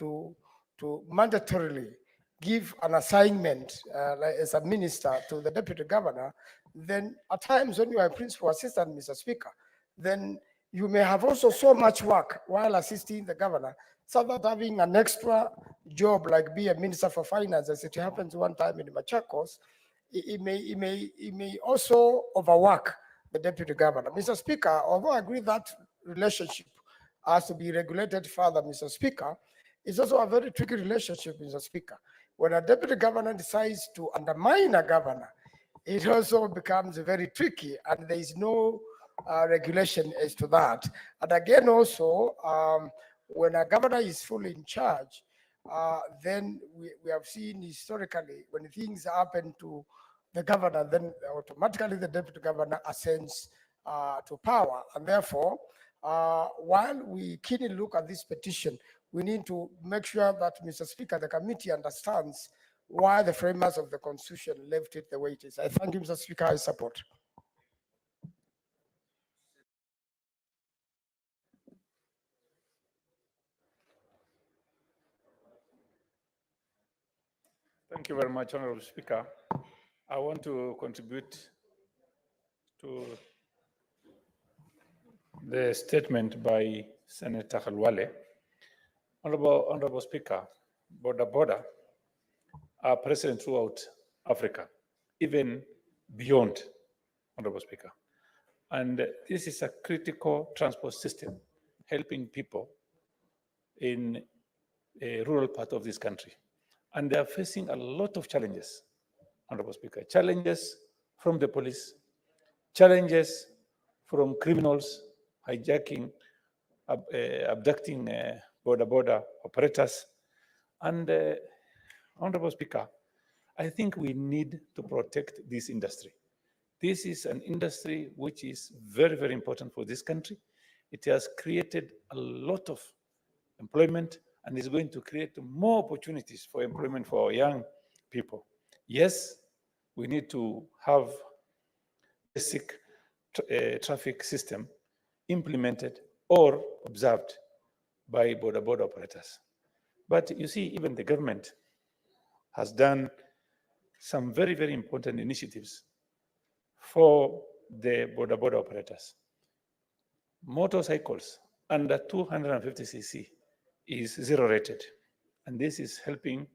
to mandatorily give an assignment like as a minister to the deputy governor, then at times when you are a principal assistant, Mr. Speaker, then you may have also so much work while assisting the governor, so that having an extra job like be a minister for finance, as it happens one time in Machakos, it may also overwork the deputy governor. Mr. Speaker, although I agree that relationship has to be regulated further, Mr. Speaker, it's also a very tricky relationship, Mr. Speaker. When a deputy governor decides to undermine a governor, it also becomes very tricky, and there is no regulation as to that. And again, also, when a governor is fully in charge, then we have seen historically when things happen to the governor, then automatically the deputy governor ascends to power. And therefore, while we keenly look at this petition, we need to make sure that, Mr. Speaker, the committee understands why the framers of the Constitution left it the way it is. I thank you, Mr. Speaker. I support. Thank you very much, Honorable Speaker. I want to contribute to the statement by Senator Khalwale. Honorable Speaker, border are present throughout Africa, even beyond, Honorable Speaker. And this is a critical transport system helping people in a rural part of this country. And they are facing a lot of challenges, Honorable Speaker. Challenges from the police, challenges from criminals hijacking, abducting border operators. And Honorable Speaker, I think we need to protect this industry. This is an industry which is very, very important for this country. It has created a lot of employment and is going to create more opportunities for employment for our young people. Yes, we need to have basic traffic system implemented or observed by border operators. But you see, even the government has done some very, very important initiatives for the border operators. Motorcycles under 250cc is zero rated. And this is helping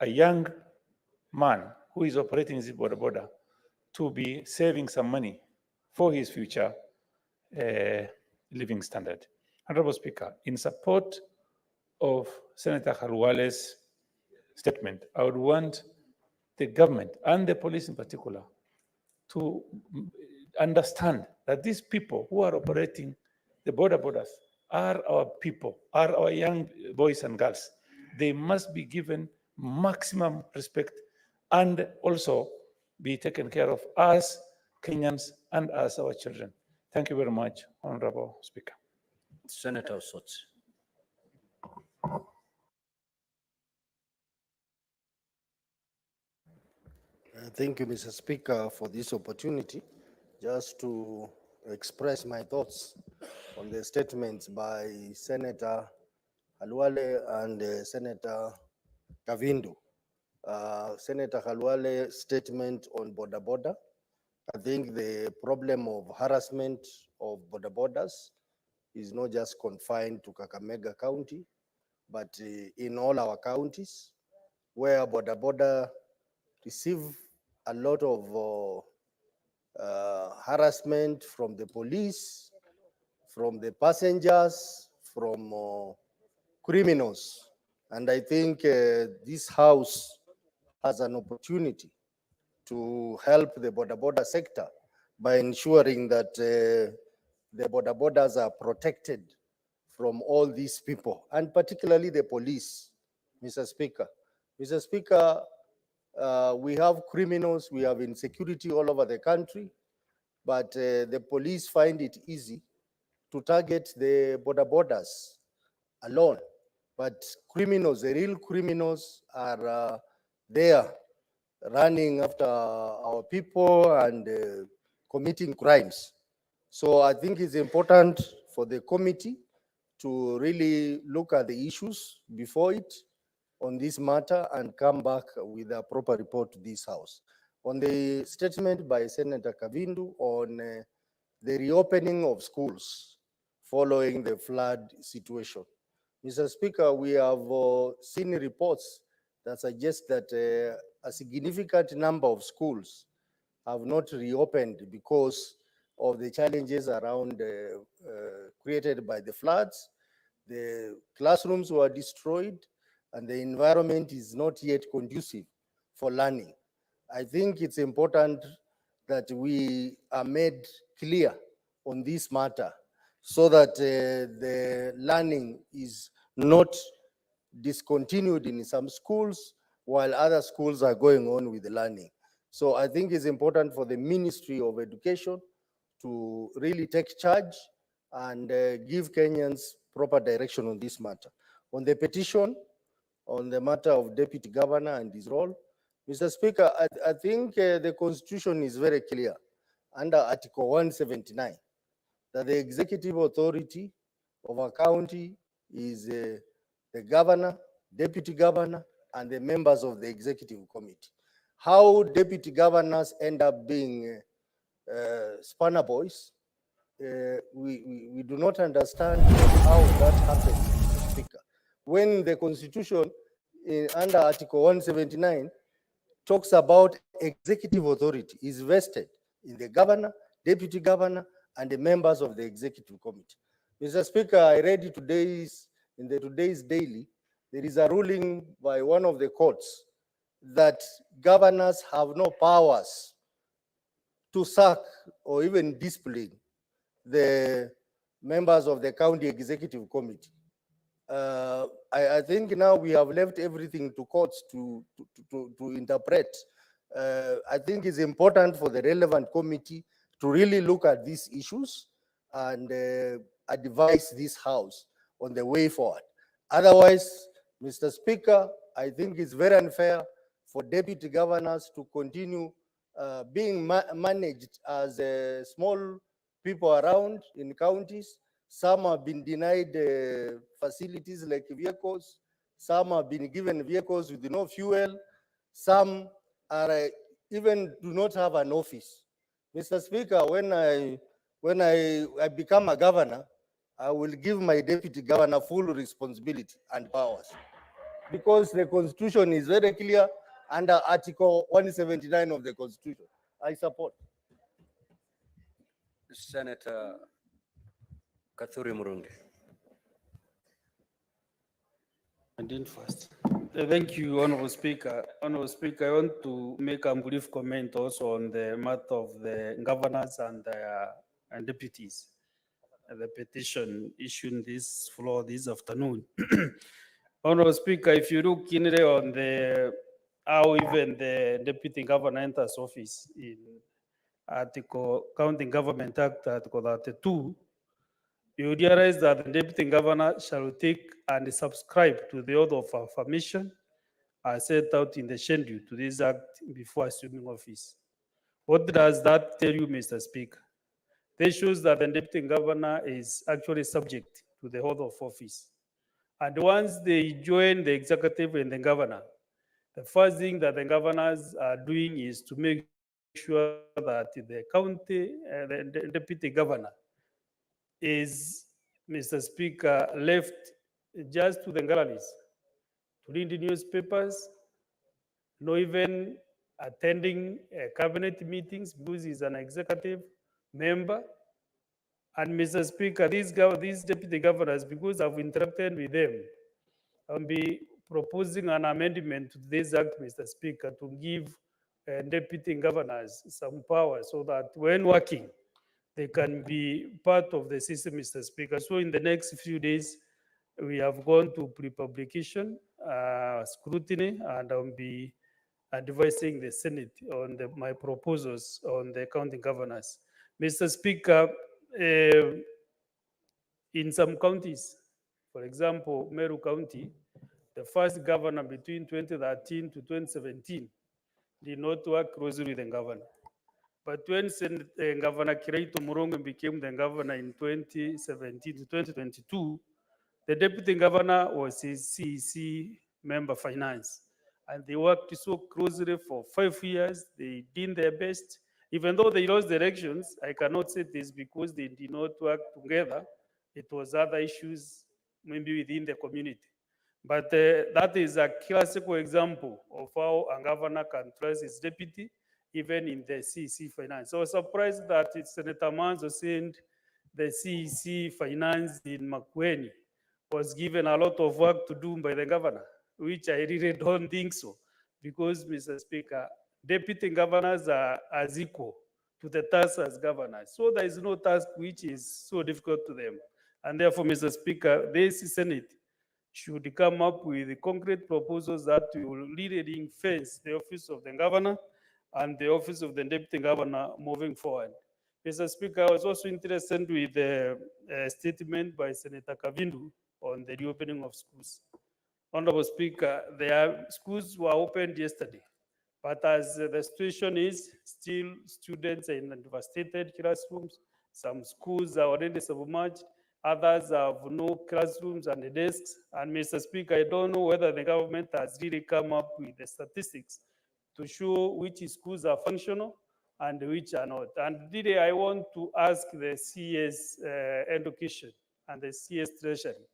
a young man who is operating this border to be saving some money for his future living standard. Honorable Speaker, in support of Senator Khalwale's statement, I would want the government and the police in particular to understand that these people who are operating the borders are our people, are our young boys and girls. They must be given maximum respect and also be taken care of as Kenyans and as our children. Thank you very much, Honorable Speaker. Senator Sots. Thank you, Mr. Speaker, for this opportunity just to express my thoughts on the statements by Senator Khalwale and Senator Kavindu. Senator Khalwale's statement on border. I think the problem of harassment of borders is not just confined to Kakamega County, but in all our counties where border receive a lot of harassment from the police, from the passengers, from criminals. And I think this House has an opportunity to help the border sector by ensuring that the borders are protected from all these people, and particularly the police, Mr. Speaker. Mr. Speaker, we have criminals, we have insecurity all over the country, but the police find it easy to target the borders alone. But criminals, the real criminals are there running after our people and committing crimes. So I think it's important for the committee to really look at the issues before it on this matter and come back with a proper report to this House. On the statement by Senator Kavindu on the reopening of schools following the flood situation. Mr. Speaker, we have seen reports that suggest that a significant number of schools have not reopened because of the challenges around created by the floods. The classrooms were destroyed and the environment is not yet conducive for learning. I think it's important that we are made clear on this matter so that the learning is not discontinued in some schools while other schools are going on with the learning. So I think it's important for the Ministry of Education to really take charge and give Kenyans proper direction on this matter. On the petition, on the matter of Deputy Governor and his role, Mr. Speaker, I think the Constitution is very clear under Article 179 that the executive authority of a county is the governor, deputy governor, and the members of the executive committee. How deputy governors end up being spanner boys, we do not understand how that happens, Mr. Speaker. When the Constitution under Article 179 talks about executive authority is vested in the governor, deputy governor, and the members of the executive committee. Mr. Speaker, I read in today's daily, there is a ruling by one of the courts that governors have no powers to sack or even discipline the members of the county executive committee. I think now we have left everything to courts to interpret. I think it's important for the relevant committee to really look at these issues and advise this House on the way forward. Otherwise, Mr. Speaker, I think it's very unfair for deputy governors to continue being managed as small people around in counties. Some have been denied facilities like vehicles. Some have been given vehicles with no fuel. Some are even do not have an office. Mr. Speaker, when I become a governor, I will give my deputy governor full responsibility and powers, because the Constitution is very clear under Article 179 of the Constitution. I support. Senator Kathuri Murungi. I didn't first. Thank you, Honorable Speaker. Honorable Speaker, I want to make a brief comment also on the matter of the governors and deputies. The petition issued this floor this afternoon. Honorable Speaker, if you look in there on the how even the deputy governor enters office in County Government Act Article 32, you realize that the deputy governor shall take and subscribe to the oath of affirmation as set out in the schedule to this act before assuming office. What does that tell you, Mr. Speaker? This shows that the deputy governor is actually subject to the oath of office. And once they join the executive and the governor, the first thing that the governors are doing is to make sure that the county, the deputy governor is, Mr. Speaker, left just to the galleries to read the newspapers, not even attending cabinet meetings because he's an executive member. And Mr. Speaker, these deputy governors, because I've interacted with them, I'll be proposing an amendment to this act, Mr. Speaker, to give deputy governors some power so that when working, they can be part of the system, Mr. Speaker. So in the next few days, we have gone to pre-publication, scrutiny, and I'll be advising the Senate on my proposals on the county governors. Mr. Speaker, in some counties, for example, Meru County, the first governor between 2013 to 2017 did not work closely with the governor. But when Governor Kirito Murongo became the governor in 2017 to 2022, The deputy governor was a CEC member finance, and they worked so closely for 5 years. They did their best. Even though they lost the elections, I cannot say this because they did not work together. It was other issues, maybe within the community. But that is a classical example of how a governor can trust his deputy, even in the CEC finance. So I was surprised that Senator Manzo sent the CEC finance in Makueni was given a lot of work to do by the governor, which I really don't think so. Because, Mr. Speaker, deputy governors are as equal to the task as governors. So there is no task which is so difficult to them. And therefore, Mr. Speaker, this Senate should come up with concrete proposals that will really ring-fence the office of the governor and the office of the deputy governor moving forward. Mr. Speaker, I was also interested with the statement by Senator Kavindu on the reopening of schools. Honorable Speaker, their schools were opened yesterday, but as the situation is, still students are in devastated classrooms. Some schools are already submerged. Others have no classrooms and desks. And Mr. Speaker, I don't know whether the government has really come up with the statistics to show which schools are functional and which are not. And today I want to ask the CS Education and the CS Treasury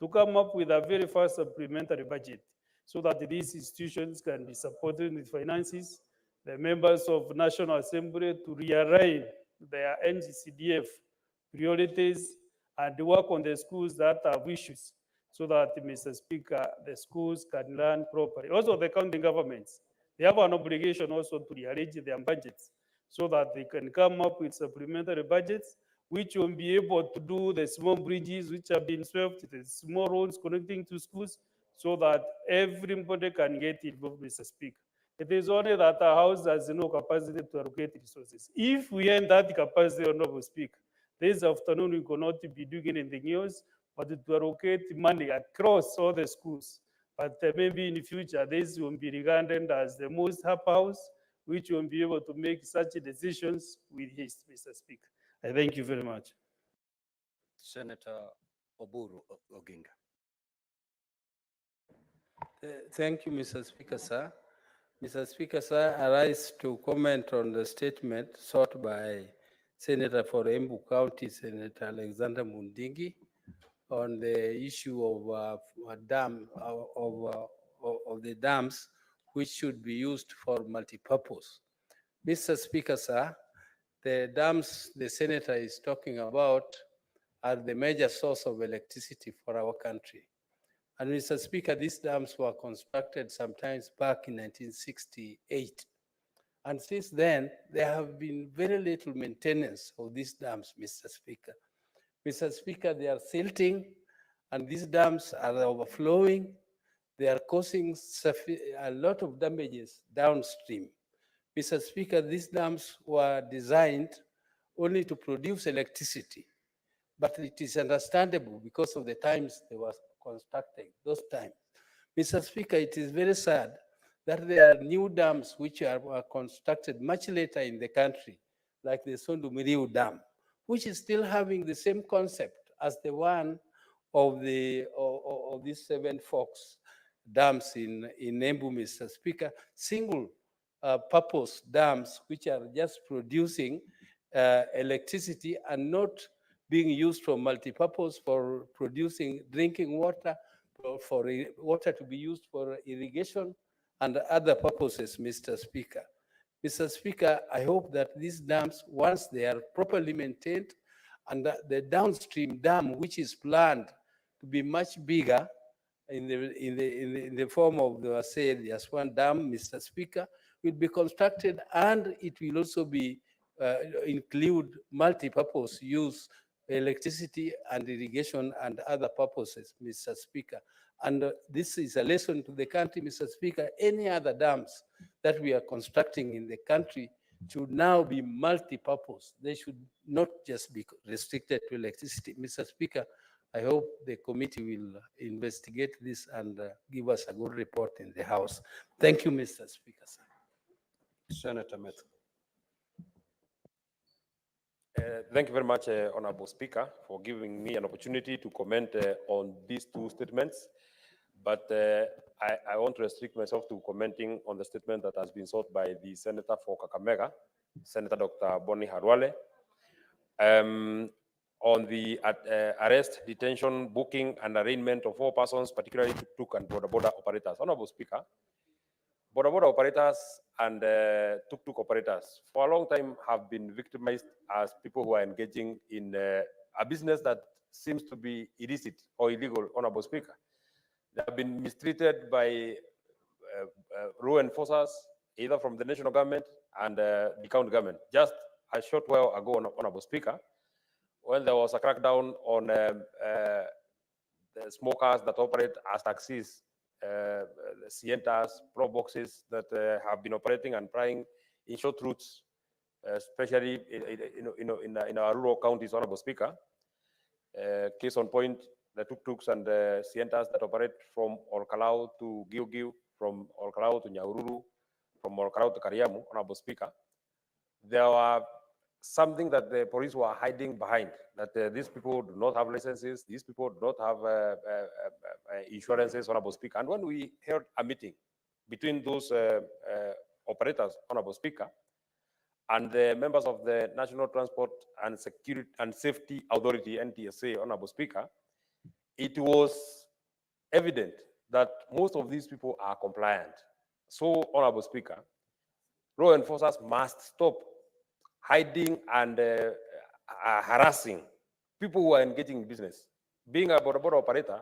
to come up with a very fast supplementary budget so that these institutions can be supported with finances, the members of National Assembly to realign their NGCDF priorities and work on the schools that have issues so that, Mr. Speaker, the schools can run properly. Also, the county governments, they have an obligation also to rearrange their budgets so that they can come up with supplementary budgets which will be able to do the small bridges which have been swept, the small roads connecting to schools, so that everybody can get involved, Mr. Speaker. It is only that our house has no capacity to allocate resources. If we end that capacity, Honorable Speaker, this afternoon we cannot be doing anything else but to allocate money across all the schools. But maybe in the future, this will be regarded as the most happy house, which will be able to make such decisions with haste, Mr. Speaker. I thank you very much. Senator Oburu Oginga. Thank you, Mr. Speaker, sir. Mr. Speaker, sir, I rise to comment on the statement sought by Senator for Embu County, Senator Alexander Mundingi, on the issue of the dams which should be used for multipurpose. Mr. Speaker, sir, the dams the senator is talking about are the major source of electricity for our country. And Mr. Speaker, these dams were constructed sometimes back in 1968. And since then, there have been very little maintenance of these dams, Mr. Speaker. Mr. Speaker, they are silting, and these dams are overflowing. They are causing a lot of damages downstream. Mr. Speaker, these dams were designed only to produce electricity, but it is understandable because of the times they were constructed, those times. Mr. Speaker, it is very sad that there are new dams which were constructed much later in the country, like the Sondumiriu Dam, which is still having the same concept as the one of these 7 Forks dams in Embu, Mr. Speaker, single purpose dams which are just producing electricity and not being used for multipurpose for producing drinking water, for water to be used for irrigation and other purposes, Mr. Speaker. Mr. Speaker, I hope that these dams, once they are properly maintained, and the downstream dam, which is planned to be much bigger in the form of the there's one dam, Mr. Speaker, will be constructed, and it will also be include multi-purpose use, electricity and irrigation and other purposes, Mr. Speaker. And this is a lesson to the country, Mr. Speaker. Any other dams that we are constructing in the country should now be multi-purpose. They should not just be restricted to electricity. Mr. Speaker, I hope the committee will investigate this and give us a good report in the House. Thank you, Mr. Speaker. Sir. Senator Methu. Thank you very much, Honorable Speaker, for giving me an opportunity to comment on these two statements. But I want to restrict myself to commenting on the statement that has been sought by the Senator for Kakamega, Senator Dr. Bonnie Harwale, on the arrest, detention, booking, and arraignment of 4 persons, particularly tuk-tuk and border operators. Honorable Speaker, border operators and tuk-tuk operators for a long time have been victimized as people who are engaging in a business that seems to be illicit or illegal, Honorable Speaker. They have been mistreated by law enforcers, either from the national government and the county government. Just a short while ago, Honorable Speaker, when there was a crackdown on the smokers that operate as taxis, Sientas, Pro boxes that have been operating and plying in short routes, especially in our rural counties, Honorable Speaker. Case on point, the tuk-tuks and the Sientas that operate from Olkalau to Giugiu, from Olkalau to Nyahururu, from Olkalau to Kariamu, Honorable Speaker. There were something that the police were hiding behind, that these people do not have licenses, these people do not have insurances, Honorable Speaker. And when we held a meeting between those operators, Honorable Speaker, and the members of the National Transport and Security and Safety Authority, NTSA, Honorable Speaker, it was evident that most of these people are compliant. So, Honorable Speaker, law enforcers must stop hiding and harassing people who are engaging in business. Being a border operator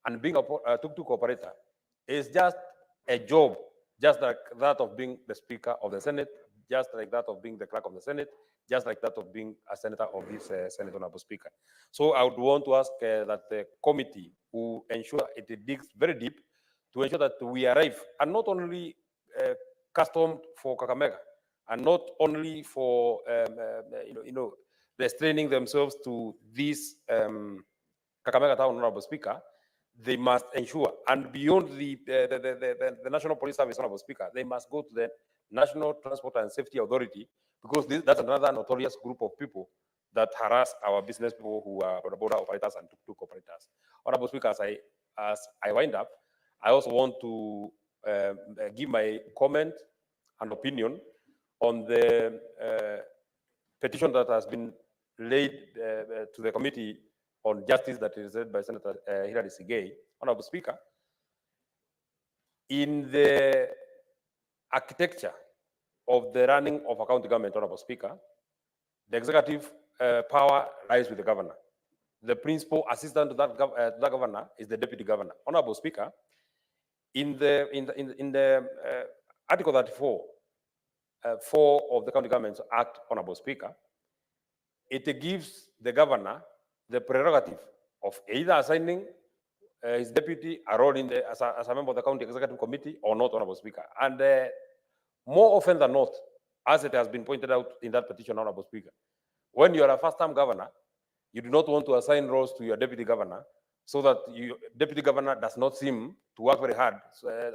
and being a tuk-tuk operator is just a job, just like that of being the Speaker of the Senate, just like that of being the Clerk of the Senate, just like that of being a Senator of this Senate, Honorable Speaker. So I would want to ask that the committee will ensure it digs very deep to ensure that we arrive, and not only custom for Kakamega, and not only for restraining themselves to this Kakamega town, Honorable Speaker. They must ensure, and beyond the National Police Service, Honorable Speaker, they must go to the National Transport and Safety Authority, because that's another notorious group of people that harass our business people who are border operators and tuk-tuk operators. Honorable Speaker, as I wind up, I also want to give my comment and opinion on the petition that has been laid to the Committee on Justice that is led by Senator Hilary Sigei. Honorable Speaker, in the architecture of the running of a county government, Honorable Speaker, the executive power lies with the governor. The principal assistant to that governor is the deputy governor. Honorable Speaker, in the Article 34, 4 of the County Governments Act, Honorable Speaker, it gives the governor the prerogative of either assigning his deputy a role in as a member of the county executive committee or not, Honorable Speaker. And more often than not, as it has been pointed out in that petition, Honorable Speaker, when you are a first-time governor, you do not want to assign roles to your deputy governor so that your deputy governor does not seem to work very hard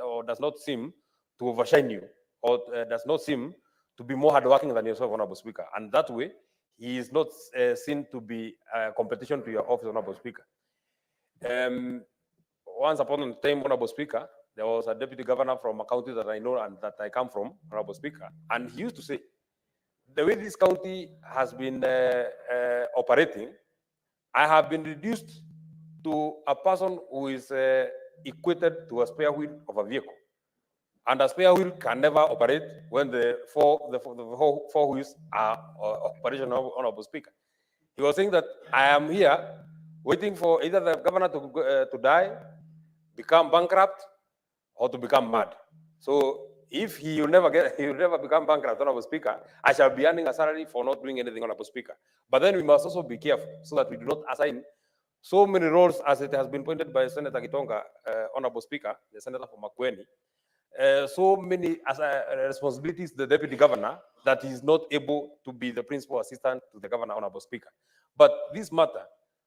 or does not seem to overshine you or does not seem to be more hardworking than yourself, Honorable Speaker. And that way, he is not seen to be a competition to your office, Honorable Speaker. Once upon a time, Honorable Speaker, there was a deputy governor from a county that I know and that I come from, Honorable Speaker, and he used to say, the way this county has been operating, I have been reduced to a person who is equated to a spare wheel of a vehicle. And a spare wheel can never operate when the four wheels are operational, Honorable Speaker. He was saying that I am here waiting for either the governor to die, become bankrupt, or to become mad. So if he will never become bankrupt, Honorable Speaker, I shall be earning a salary for not doing anything, Honorable Speaker. But then we must also be careful so that we do not assign so many roles, as it has been pointed by Senator Gitonga, Honorable Speaker, the Senator from Makueni, so many responsibilities the deputy governor that he is not able to be the principal assistant to the governor, Honorable Speaker. But this matter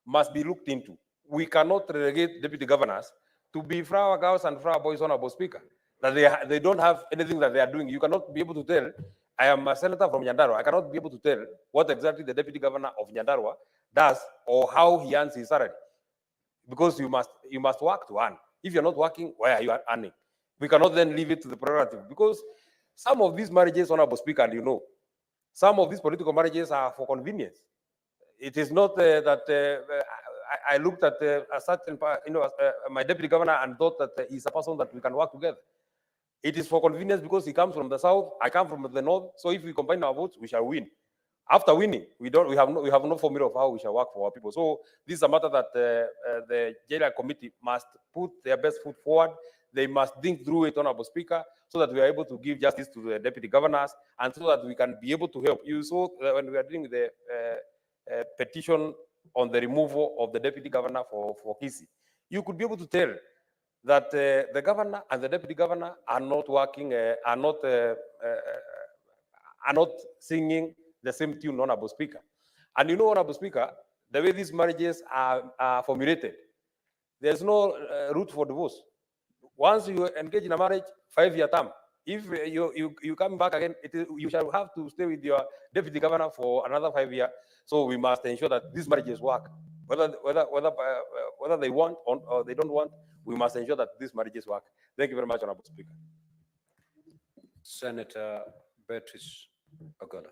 must be looked into. We cannot relegate deputy governors to be flower girls and flower boys, Honorable Speaker. That they don't have anything that they are doing. You cannot be able to tell I am a senator from Nyandarua. I cannot be able to tell what exactly the deputy governor of Nyandarua does or how he earns his salary, because you must work to earn. If you're not working, why are you earning? We cannot then leave it to the prerogative, because some of these marriages, Honorable Speaker, and you know, some of these political marriages are for convenience. It is not that I looked at a certain, my deputy governor and thought that he's a person that we can work together. It is for convenience because he comes from the south, I come from the north. So if we combine our votes, we shall win. After winning, we have no formula of how we shall work for our people. So this is a matter that the JLA committee must put their best foot forward. They must think through it, Honorable Speaker, so that we are able to give justice to the deputy governors and so that we can be able to help. You saw when we are doing the petition on the removal of the deputy governor for Kisi, you could be able to tell that the governor and the deputy governor are not working, are not singing the same tune, Honorable Speaker. And you know, Honorable Speaker, the way these marriages are formulated, there's no route for divorce. Once you engage in a marriage, 5-year term. If you come back again, you shall have to stay with your deputy governor for another 5 years. So we must ensure that these marriages work, whether they want or they don't want. We must ensure that these marriages work. Thank you very much, Honorable Speaker. Senator Beatrice Ogola.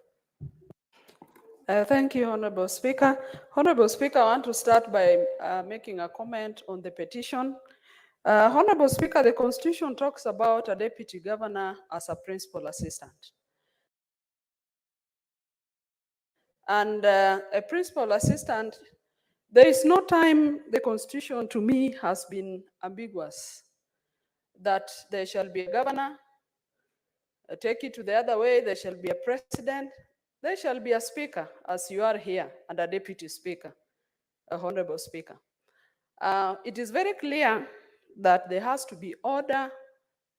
Thank you, Honorable Speaker. Honorable Speaker, I want to start by making a comment on the petition. Honorable Speaker, the Constitution talks about a deputy governor as a principal assistant. And a principal assistant, there is no time the Constitution to me has been ambiguous that there shall be a governor. Take it to the other way, there shall be a president, there shall be a speaker, as you are here, and a deputy speaker, a honorable speaker. It is very clear that there has to be order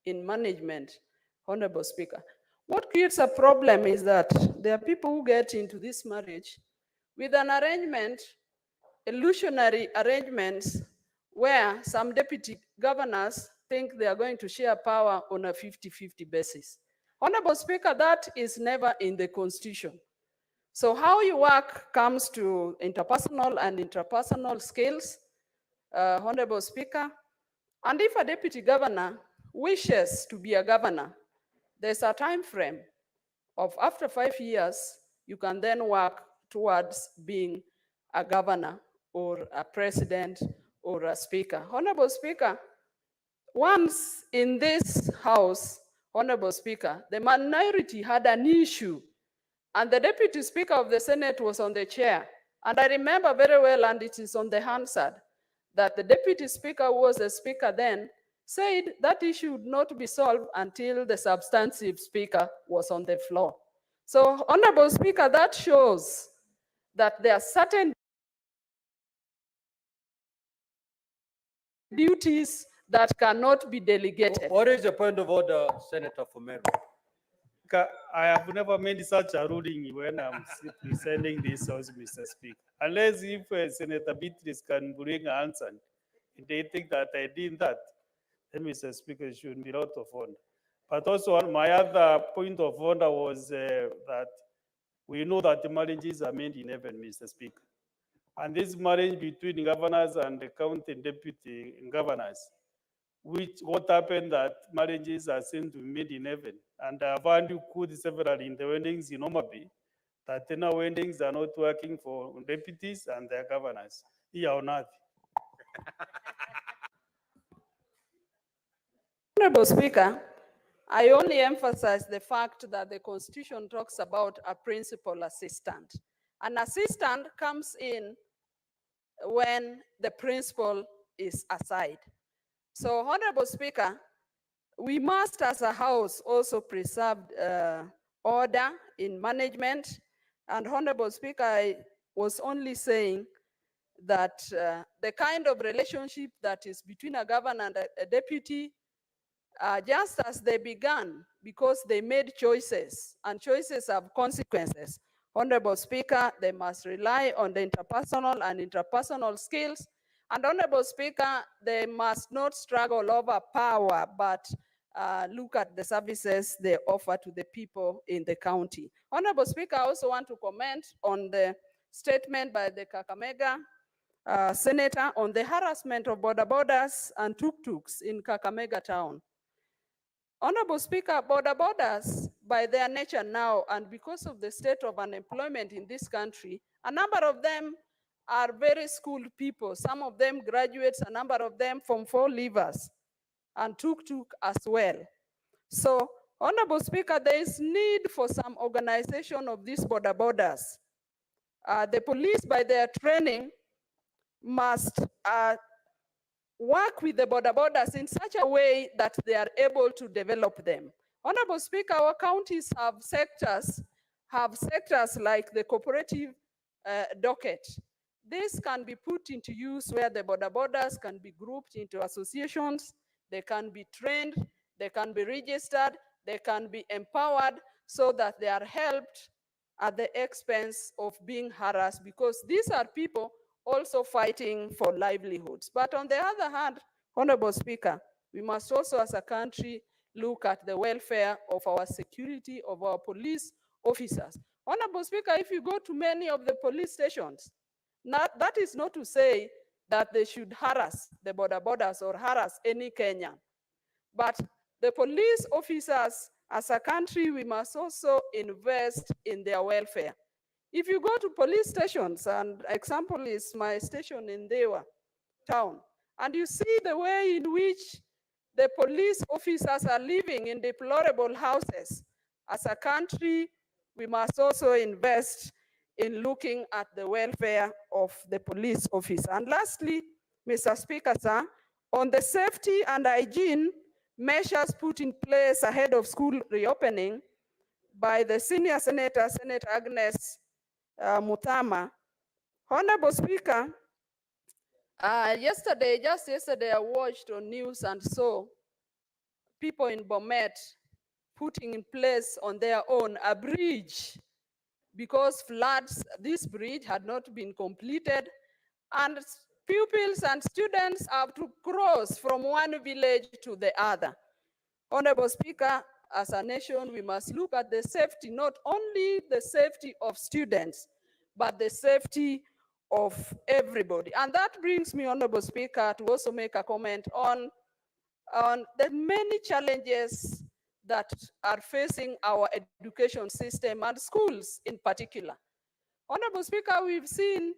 in management, honorable speaker. What creates a problem is that there are people who get into this marriage with an arrangement, illusionary arrangements, where some deputy governors think they are going to share power on a 50-50 basis. Honorable Speaker, that is never in the Constitution. So how you work comes to interpersonal and intrapersonal skills, Honorable Speaker. And if a deputy governor wishes to be a governor, there's a time frame of after 5 years, you can then work towards being a governor or a president or a speaker. Honorable Speaker, once in this house, Honorable Speaker, the minority had an issue and the deputy speaker of the Senate was on the chair. And I remember very well, and it is on the Hansard, that the deputy speaker who was the speaker then said that issue would not be solved until the substantive speaker was on the floor. So, Honorable Speaker, that shows that there are certain duties that cannot be delegated. What is the point of order, Senator Fumero? I have never made such a ruling when I'm presenting this house, Mr. Speaker. Unless if Senator Beatrice can bring an answer, if they think that I did that, then Mr. Speaker, it should be out of order. But also my other point of order was that we know that the marriages are made in heaven, Mr. Speaker. And this marriage between governors and the county deputy governors, what happened that marriages are seen to be made in heaven. And I've heard you quote several in the weddings in Omabi, that now weddings are not working for deputies and their governors. Here on earth. Honorable Speaker, I only emphasize the fact that the Constitution talks about a principal assistant. An assistant comes in when the principal is aside. So, Honorable Speaker, we must as a house also preserve order in management. And Honorable Speaker, I was only saying that the kind of relationship that is between a governor and a deputy, just as they began, because they made choices, and choices have consequences. Honorable Speaker, they must rely on the interpersonal and intrapersonal skills. And Honorable Speaker, they must not struggle over power, but look at the services they offer to the people in the county. Honorable Speaker, I also want to comment on the statement by the Kakamega senator on the harassment of border borders and tuk-tuks in Kakamega town. Honorable Speaker, border borders, by their nature now, and because of the state of unemployment in this country, a number of them are very skilled people. Some of them graduates, a number of them from 4 leavers, and tuk-tuk as well. So, Honorable Speaker, there is need for some organization of these border borders. The police, by their training, must work with the border borders in such a way that they are able to develop them. Honorable Speaker, our counties have sectors like the cooperative docket. This can be put into use where the border borders can be grouped into associations, they can be trained, they can be registered, they can be empowered so that they are helped at the expense of being harassed, because these are people also fighting for livelihoods. But on the other hand, Honorable Speaker, we must also as a country look at the welfare of our security, of our police officers. Honorable Speaker, if you go to many of the police stations, that is not to say that they should harass the border borders or harass any Kenyan. But the police officers, as a country, we must also invest in their welfare. If you go to police stations, and example is my station in Dewa town, and you see the way in which the police officers are living in deplorable houses, as a country, we must also invest in looking at the welfare of the police officer. And lastly, Mr. Speaker, sir, on the safety and hygiene measures put in place ahead of school reopening by the senior senator, Senator Agnes Mutama. Honorable Speaker, just yesterday I watched on news and saw people in Bomet putting in place on their own a bridge because floods, this bridge had not been completed, and pupils and students have to cross from one village to the other. Honorable Speaker, as a nation, we must look at the safety, not only the safety of students, but the safety of everybody. And that brings me, Honorable Speaker, to also make a comment on the many challenges that are facing our education system and schools in particular. Honorable Speaker, we've seen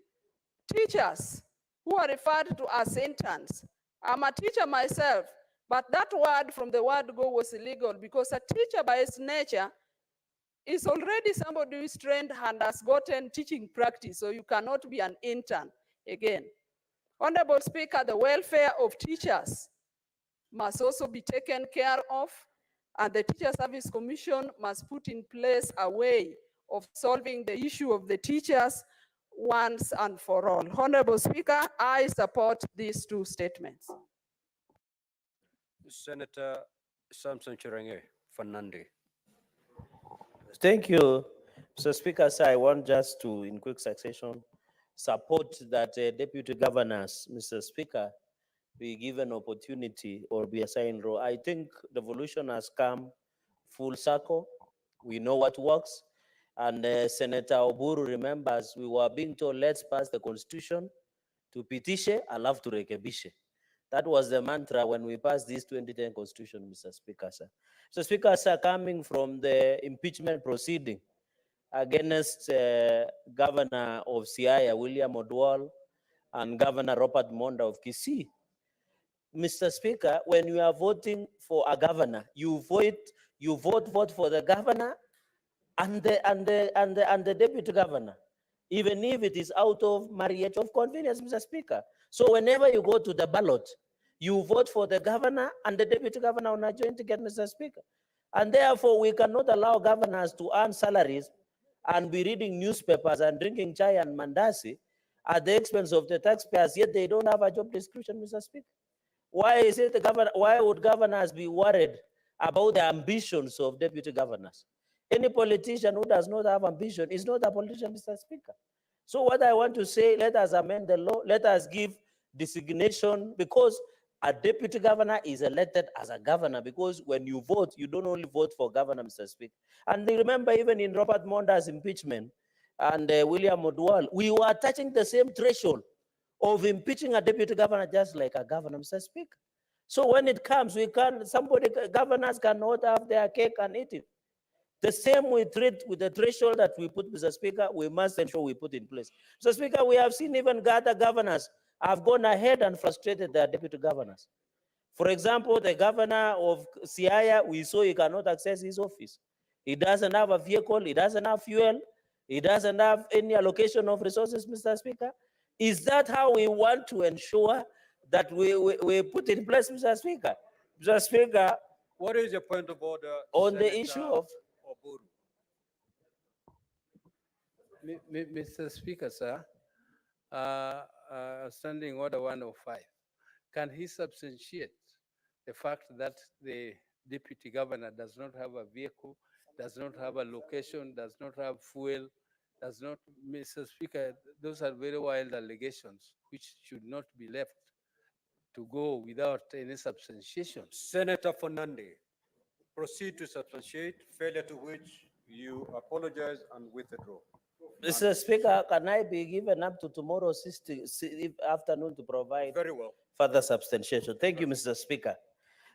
teachers who are referred to as interns. I'm a teacher myself, but that word from the word go was illegal because a teacher by its nature is already somebody who is trained and has gotten teaching practice, so you cannot be an intern again. Honorable Speaker, the welfare of teachers must also be taken care of, and the Teacher Service Commission must put in place a way of solving the issue of the teachers once and for all. Honorable Speaker, I support these 2 statements. Senator Samson Cherenge Fernande. Thank you, Mr. Speaker. Sir, I want just to, in quick succession, support that deputy governors, Mr. Speaker, be given opportunity or be assigned role. I think the evolution has come full circle. We know what works. And Senator Oburu remembers we were being told, let's pass the constitution to pitishe, alafu turekebishe. That was the mantra when we passed this 2010 constitution, Mr. Speaker, sir. So, Speaker, sir, coming from the impeachment proceeding against Governor of Siaya, William Odwal, and Governor Robert Monda of Kisii, Mr. Speaker, when you are voting for a governor, you vote for the governor and the deputy governor, even if it is out of marriage of convenience, Mr. Speaker. So whenever you go to the ballot, you vote for the governor and the deputy governor on a joint ticket, Mr. Speaker. And therefore, we cannot allow governors to earn salaries and be reading newspapers and drinking chai and mandasi at the expense of the taxpayers, yet they don't have a job description, Mr. Speaker. Why is it why would governors be worried about the ambitions of deputy governors? Any politician who does not have ambition is not a politician, Mr. Speaker. So what I want to say, let us amend the law, let us give designation, because A deputy governor is elected as a governor because when you vote, you don't only vote for governor, Mr. Speaker. And remember, even in Robert Monda's impeachment and William Odwal, we were touching the same threshold of impeaching a deputy governor just like a governor, Mr. Speaker. So when it comes, governors cannot have their cake and eat it. The same we treat with the threshold that we put, Mr. Speaker, we must ensure we put in place. Mr. Speaker, we have seen even other governors have gone ahead and frustrated their deputy governors. For example, the governor of Siaya, we saw he cannot access his office. He doesn't have a vehicle, he doesn't have fuel, he doesn't have any allocation of resources, Mr. Speaker. Is that how we want to ensure that we put in place, Mr. Speaker? Mr. Speaker, What is your point of order? on the Senator issue of Oburu? Mr. Speaker, sir, standing order 105, can he substantiate the fact that the deputy governor does not have a vehicle, does not have a location, does not have fuel, does not, Mr. Speaker, those are very wild allegations which should not be left to go without any substantiation. Senator Fernande, proceed to substantiate, failure to which you apologize and withdraw. Mr. Speaker, can I be given up to tomorrow afternoon to provide Very well. further substantiation? Thank you, Mr. Speaker.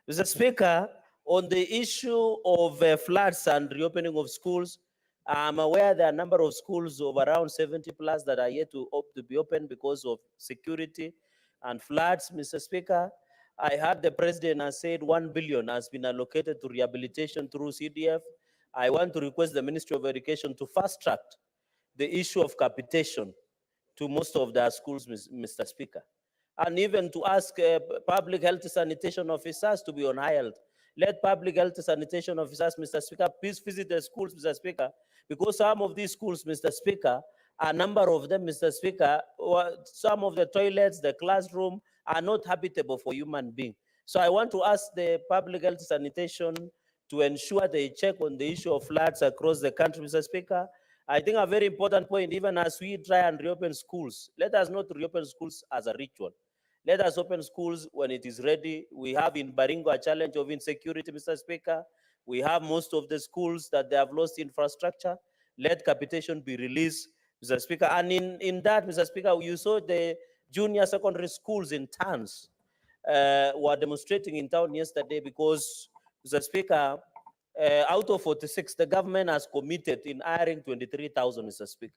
Mr. Speaker, on the issue of floods and reopening of schools, I'm aware there are a number of schools of around 70 plus that are yet to be open because of security and floods. Mr. Speaker, I heard the president has said 1 billion has been allocated to rehabilitation through CDF. I want to request the Ministry of Education to fast track the issue of capitation to most of their schools, Mr. Speaker. And even to ask public health sanitation officers to be on high alert. Let public health sanitation officers, Mr. Speaker, please visit the schools, Mr. Speaker, because some of these schools, Mr. Speaker, a number of them, Mr. Speaker, some of the toilets, the classroom are not habitable for human beings. So I want to ask the public health sanitation to ensure they check on the issue of floods across the country, Mr. Speaker. I think a very important point, even as we try and reopen schools, let us not reopen schools as a ritual. Let us open schools when it is ready. We have in Baringo a challenge of insecurity, Mr. Speaker. We have most of the schools that they have lost infrastructure. Let capitation be released, Mr. Speaker. And in that, Mr. Speaker, you saw the junior secondary schools in towns were demonstrating in town yesterday because, Mr. Speaker, out of 46, the government has committed in hiring 23,000, Mr. Speaker.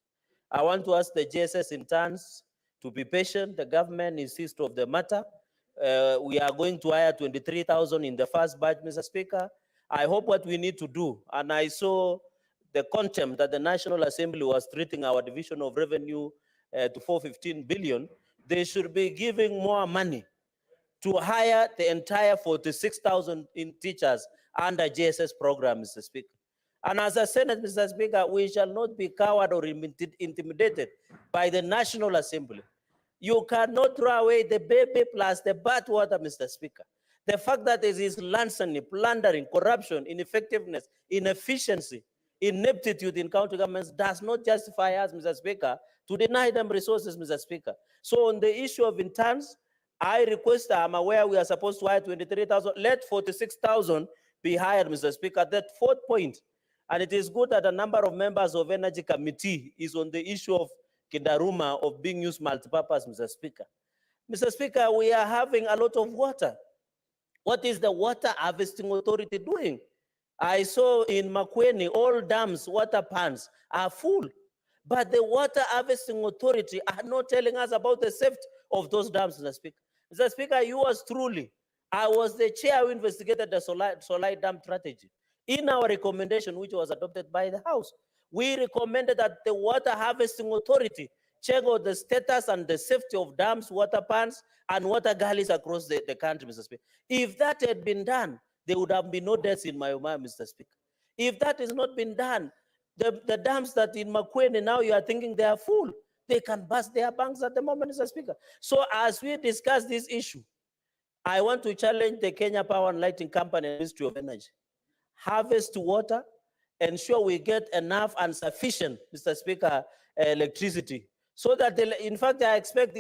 I want to ask the JSS interns to be patient. The government insists of the matter. We are going to hire 23,000 in the first batch, Mr. Speaker. I hope what we need to do, and I saw the contempt that the National Assembly was treating our division of revenue to 415 billion, they should be giving more money to hire the entire 46,000 teachers under JSS program, Mr. Speaker. And as a Senate, Mr. Speaker, we shall not be cowed or intimidated by the National Assembly. You cannot throw away the baby plus the bathwater, Mr. Speaker. The fact that there is larceny, plundering, corruption, ineffectiveness, inefficiency, ineptitude in county governments does not justify us, Mr. Speaker, to deny them resources, Mr. Speaker. So on the issue of interns, I request, I'm aware we are supposed to hire 23,000, let 46,000 be hired, Mr. Speaker. That fourth point, and it is good that a number of members of Energy Committee is on the issue of Kindaruma of being used multipurpose, Mr. Speaker. Mr. Speaker, we are having a lot of water. What is the Water Harvesting Authority doing? I saw in Makueni, all dams, water ponds are full, but the Water Harvesting Authority are not telling us about the safety of those dams, Mr. Speaker. Mr. Speaker, yours truly, I was the chair who investigated the Solai Dam strategy. In our recommendation, which was adopted by the House, we recommended that the Water Harvesting Authority check out the status and the safety of dams, water ponds, and water gullies across the country, Mr. Speaker. If that had been done, there would have been no deaths in Mayoma, Mr. Speaker. If that has not been done, the dams that in Makueni now you are thinking they are full, they can burst their banks at the moment, Mr. Speaker. So as we discuss this issue, I want to challenge the Kenya Power and Lighting Company and Ministry of Energy. Harvest water, ensure we get enough and sufficient, Mr. Speaker, electricity. So that, in fact, I expect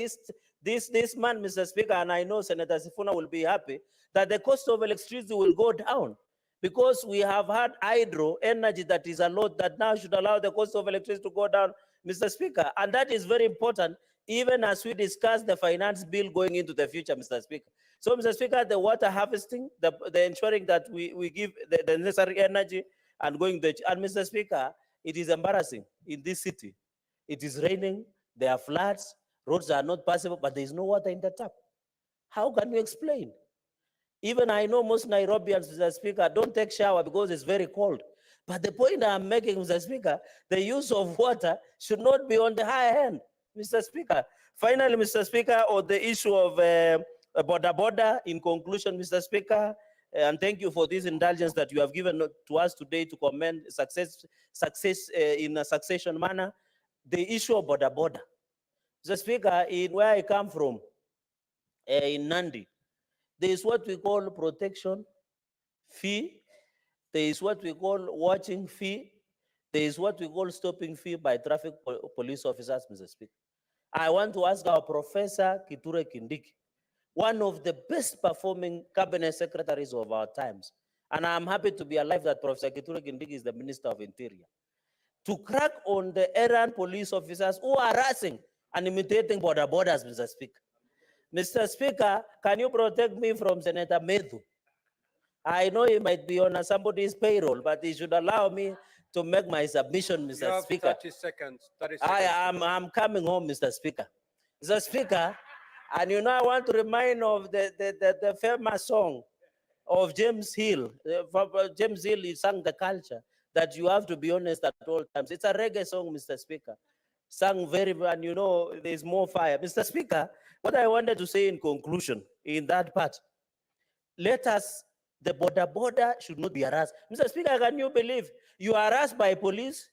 this man, Mr. Speaker, and I know Senator Sifuna will be happy, that the cost of electricity will go down because we have had hydro energy that is a lot that now should allow the cost of electricity to go down, Mr. Speaker. And that is very important, even as we discuss the finance bill going into the future, Mr. Speaker. So, Mr. Speaker, the water harvesting, the ensuring that we give the necessary energy and going to, and Mr. Speaker, it is embarrassing in this city. It is raining, there are floods, roads are not passable, but there is no water in the tap. How can you explain? Even I know most Nairobians, Mr. Speaker, don't take shower because it's very cold. But the point I'm making, Mr. Speaker, the use of water should not be on the high end, Mr. Speaker. Finally, Mr. Speaker, on the issue of border, in conclusion, Mr. Speaker, and thank you for this indulgence that you have given to us today to commend success in a succession manner. The issue of border. Mr. Speaker, in where I come from, in Nandi, there is what we call protection fee. There is what we call watching fee. There is what we call stopping fee by traffic police officers, Mr. Speaker. I want to ask our Professor Kithure Kindiki, one of the best performing cabinet secretaries of our times, and I'm happy to be alive that Professor Kithure Kindiki is the Minister of Interior, to crack on the errant police officers who are harassing and imitating borders, Mr. Speaker. Mr. Speaker, can you protect me from Senator Medhu? I know he might be on somebody's payroll, but he should allow me to make my submission, You Mr. have Speaker. 30 seconds. 30 seconds. I'm coming home, Mr. Speaker. Mr. Speaker, and you know, I want to remind of the famous song of James Hill. James Hill, he sang the culture that you have to be honest at all times. It's a reggae song, Mr. Speaker. Sung very, and you know, there's more fire. Mr. Speaker, what I wanted to say in conclusion, in that part, let us, the border should not be harassed. Mr. Speaker, can you believe you are harassed by police?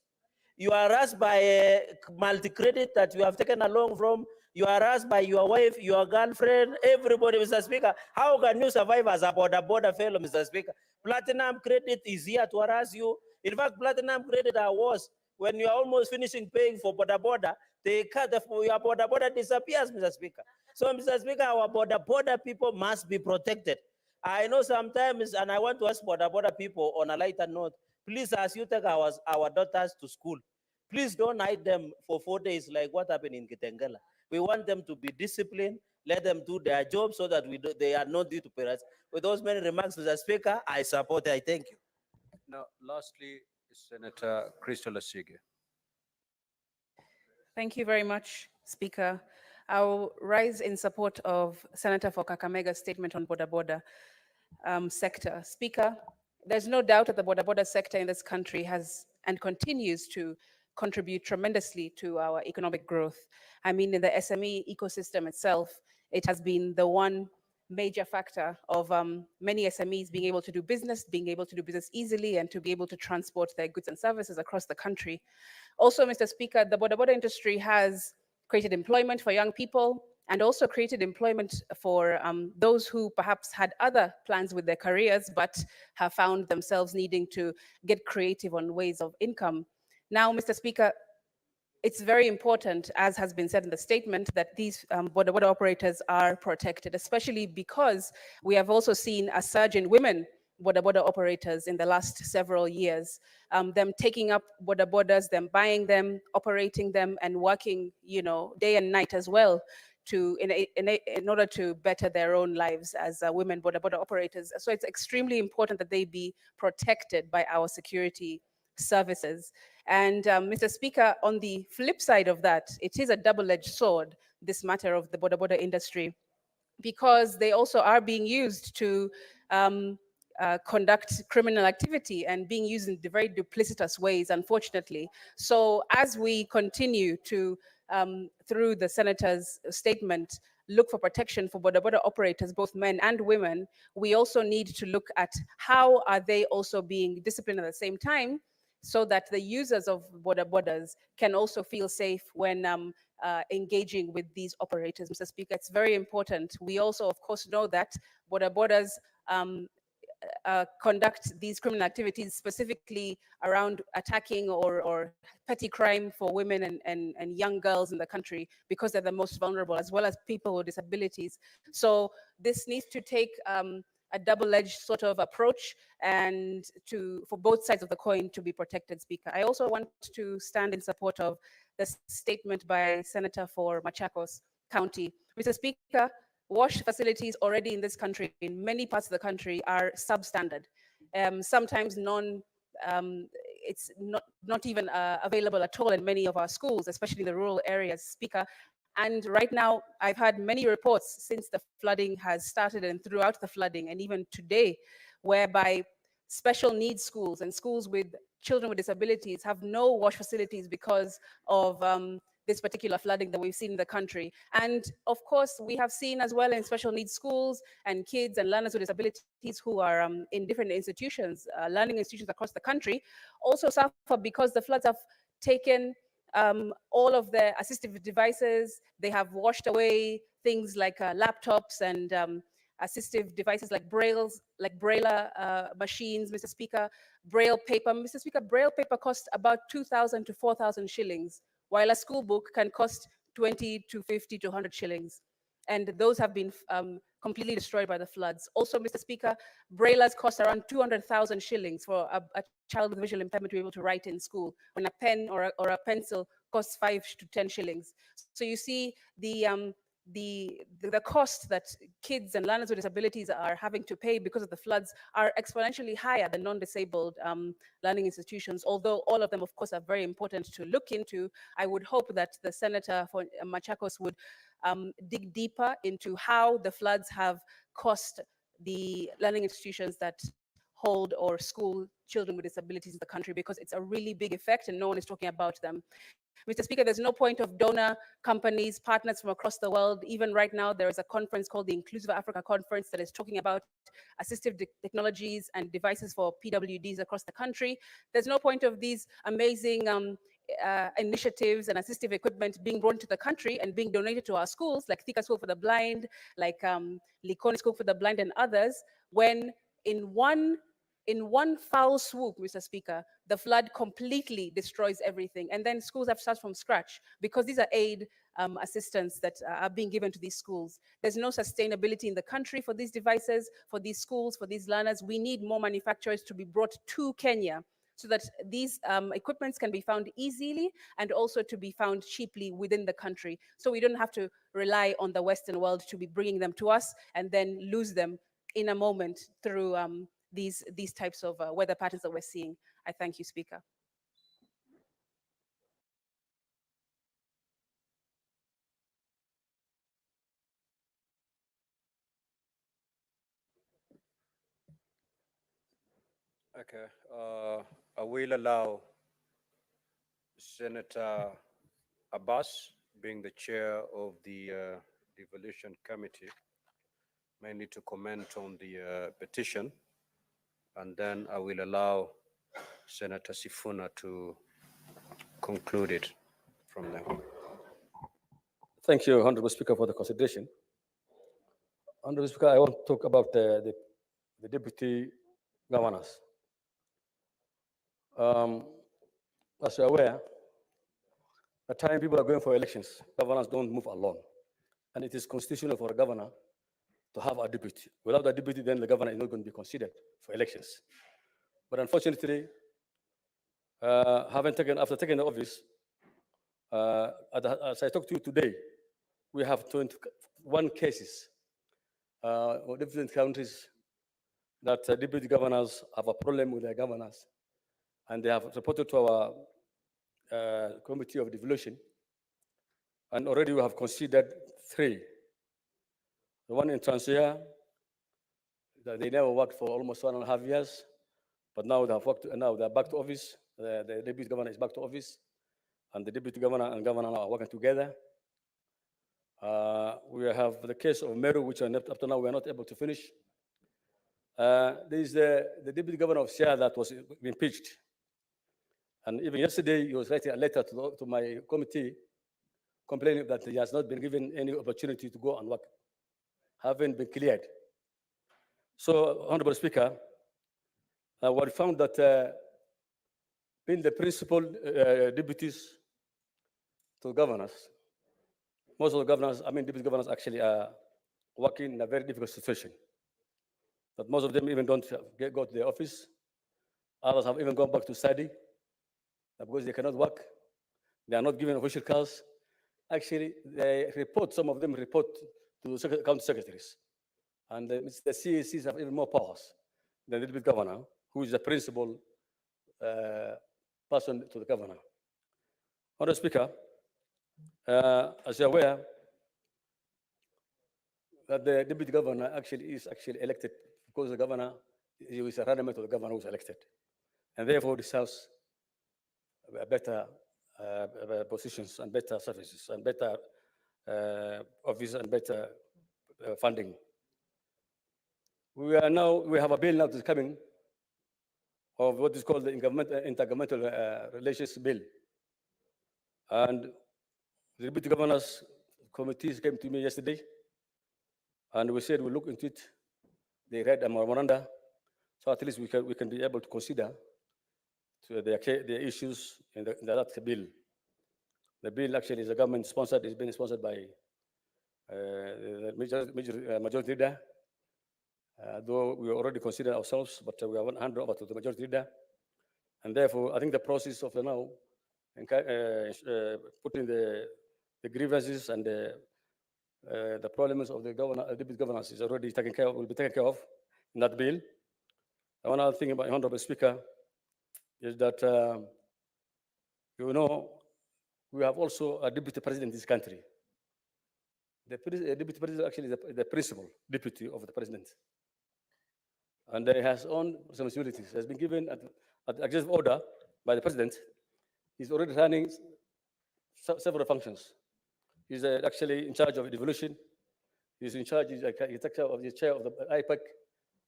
You are harassed by a multi-credit that you have taken along from. You are harassed by your wife, your girlfriend, everybody, Mr. Speaker. How can you survive as a border fellow, Mr. Speaker? Platinum credit is here to harass you. In fact, platinum credit are worse. When you are almost finishing paying for border, they cut your border disappears, Mr. Speaker. So, Mr. Speaker, our border people must be protected. I know sometimes, and I want to ask border people on a lighter note, please, as you take our daughters to school, please don't hide them for 4 days like what happened in Kitengela. We want them to be disciplined, let them do their job so that they are not due to parents. With those many remarks, Mr. Speaker, I support it. I thank you. Now, lastly, Senator Crystal Asige. Thank you very much, Speaker. I will rise in support of Senator for Kakameg's statement on border sector. Speaker, there's no doubt that the border sector in this country has and continues to contribute tremendously to our economic growth. I mean, in the SME ecosystem itself, it has been the one major factor of many SMEs being able to do business easily, and to be able to transport their goods and services across the country. Also, Mr. Speaker, the border industry has created employment for young people, and also created employment for those who perhaps had other plans with their careers, but have found themselves needing to get creative on ways of income. Now, Mr. Speaker, it's very important, as has been said in the statement, that these border operators are protected, especially because we have also seen a surge in women border operators in the last several years, them taking up borders, them buying them, operating them, and working, you know, day and night as well in order to better their own lives as women border operators. So it's extremely important that they be protected by our security services. And Mr. Speaker, on the flip side of that, it is a double-edged sword, this matter of the border industry, because they also are being used to conduct criminal activity and being used in very duplicitous ways, unfortunately. So as we continue to, through the Senator's statement, look for protection for border operators, both men and women, we also need to look at how are they also being disciplined at the same time, so that the users of borders can also feel safe when engaging with these operators. Mr. Speaker, it's very important. We also, of course, know that borders conduct these criminal activities specifically around attacking or petty crime for women and young girls in the country, because they're the most vulnerable, as well as people with disabilities. So this needs to take a double-edged sort of approach, and for both sides of the coin to be protected, Speaker. I also want to stand in support of the statement by Senator for Machakos County. Mr. Speaker, wash facilities already in this country, in many parts of the country, are substandard. Sometimes it's not even available at all in many of our schools, especially in the rural areas, Speaker. And right now, I've had many reports since the flooding has started and throughout the flooding, and even today, whereby special needs schools and schools with children with disabilities have no wash facilities because of this particular flooding that we've seen in the country. And of course, we have seen as well in special needs schools and kids and learners with disabilities who are in different institutions, learning institutions across the country, also suffer because the floods have taken all of their assistive devices. They have washed away things like laptops and assistive devices like braille machines, Mr. Speaker, braille paper. Mr. Speaker, braille paper costs about 2,000 to 4,000 shillings, while a school book can cost 20 to 50 to 100 shillings. And those have been completely destroyed by the floods. Also, Mr. Speaker, braillers cost around 200,000 shillings for a child with visual impairment to be able to write in school, when a pen or a pencil costs 5 to 10 shillings. So you see the cost that kids and learners with disabilities are having to pay because of the floods are exponentially higher than non-disabled learning institutions. Although all of them, of course, are very important to look into, I would hope that the Senator for Machakos would dig deeper into how the floods have cost the learning institutions that hold or school children with disabilities in the country, because it's a really big effect and no one is talking about them. Mr. Speaker, there's no point of donor companies, partners from across the world. Even right now, there is a conference called the Inclusive Africa Conference that is talking about assistive technologies and devices for PWDs across the country. There's no point of these amazing initiatives and assistive equipment being brought to the country and being donated to our schools, like Thika School for the Blind, like Likoni School for the Blind and others, when in one foul swoop, Mr. Speaker, the flood completely destroys everything. And then schools have to start from scratch, because these are aid assistance that are being given to these schools. There's no sustainability in the country for these devices, for these schools, for these learners. We need more manufacturers to be brought to Kenya so that these equipments can be found easily and also to be found cheaply within the country. So we don't have to rely on the Western world to be bringing them to us and then lose them in a moment through these types of weather patterns that we're seeing. I thank you, Speaker. Okay, I will allow Senator Abbas, being the chair of the Devolution Committee, mainly to comment on the petition, and then I will allow Senator Sifuna to conclude it from there. Thank you, Honorable Speaker, for the consideration. Honorable Speaker, I want to talk about the deputy governors. As you're aware, at the time people are going for elections, governors don't move alone. And it is constitutional for a governor to have a deputy. Without a deputy, then the governor is not going to be considered for elections. But unfortunately, after taking the office, as I talked to you today, we have 21 cases of different countries that deputy governors have a problem with their governors, and they have reported to our Committee of Devolution, and already we have considered 3. The one in Transia, that they never worked for almost 1.5 years, but now they have worked, and now they're back to office. The deputy governor is back to office, and the deputy governor and governor are working together. We have the case of Meru, which up to now we are not able to finish. There is the deputy governor of Sia that was impeached. And even yesterday, he was writing a letter to my committee complaining that he has not been given any opportunity to go and work, haven't been cleared. So, Honorable Speaker, we found that being the principal deputies to governors, most of the governors, deputy governors actually are working in a very difficult situation. That most of them even don't go to the office. Others have even gone back to study because they cannot work. They are not given official cars. Actually, some of them report to the county secretaries. And the CACs have even more powers than the deputy governor, who is the principal person to the governor. Honorable Speaker, as you're aware, that the deputy governor is elected because the governor is a running mate of the governor who's elected. And therefore deserves better positions and better services and better office and better funding. We have a bill now that's coming of what is called the Intergovernmental Relations Bill. And the Deputy Governors Committees came to me yesterday, and we said we'll look into it. They read a memoranda, so at least we can be able to consider the issues in that bill. The bill actually is a government sponsored, it's been sponsored by the majority leader, though we already consider ourselves, but we have handed over to the majority leader. And therefore, I think the process of now putting the grievances and the problems of the deputy governors is already taken care of, will be taken care of in that bill. One other thing about Honorable Speaker is that, we have also a deputy president in this country. The deputy president actually is the principal deputy of the president. And he has own responsibilities. He has been given an executive order by the president. He's already running several functions. He's actually in charge of devolution. He's in charge, he's the chair of the IPAC.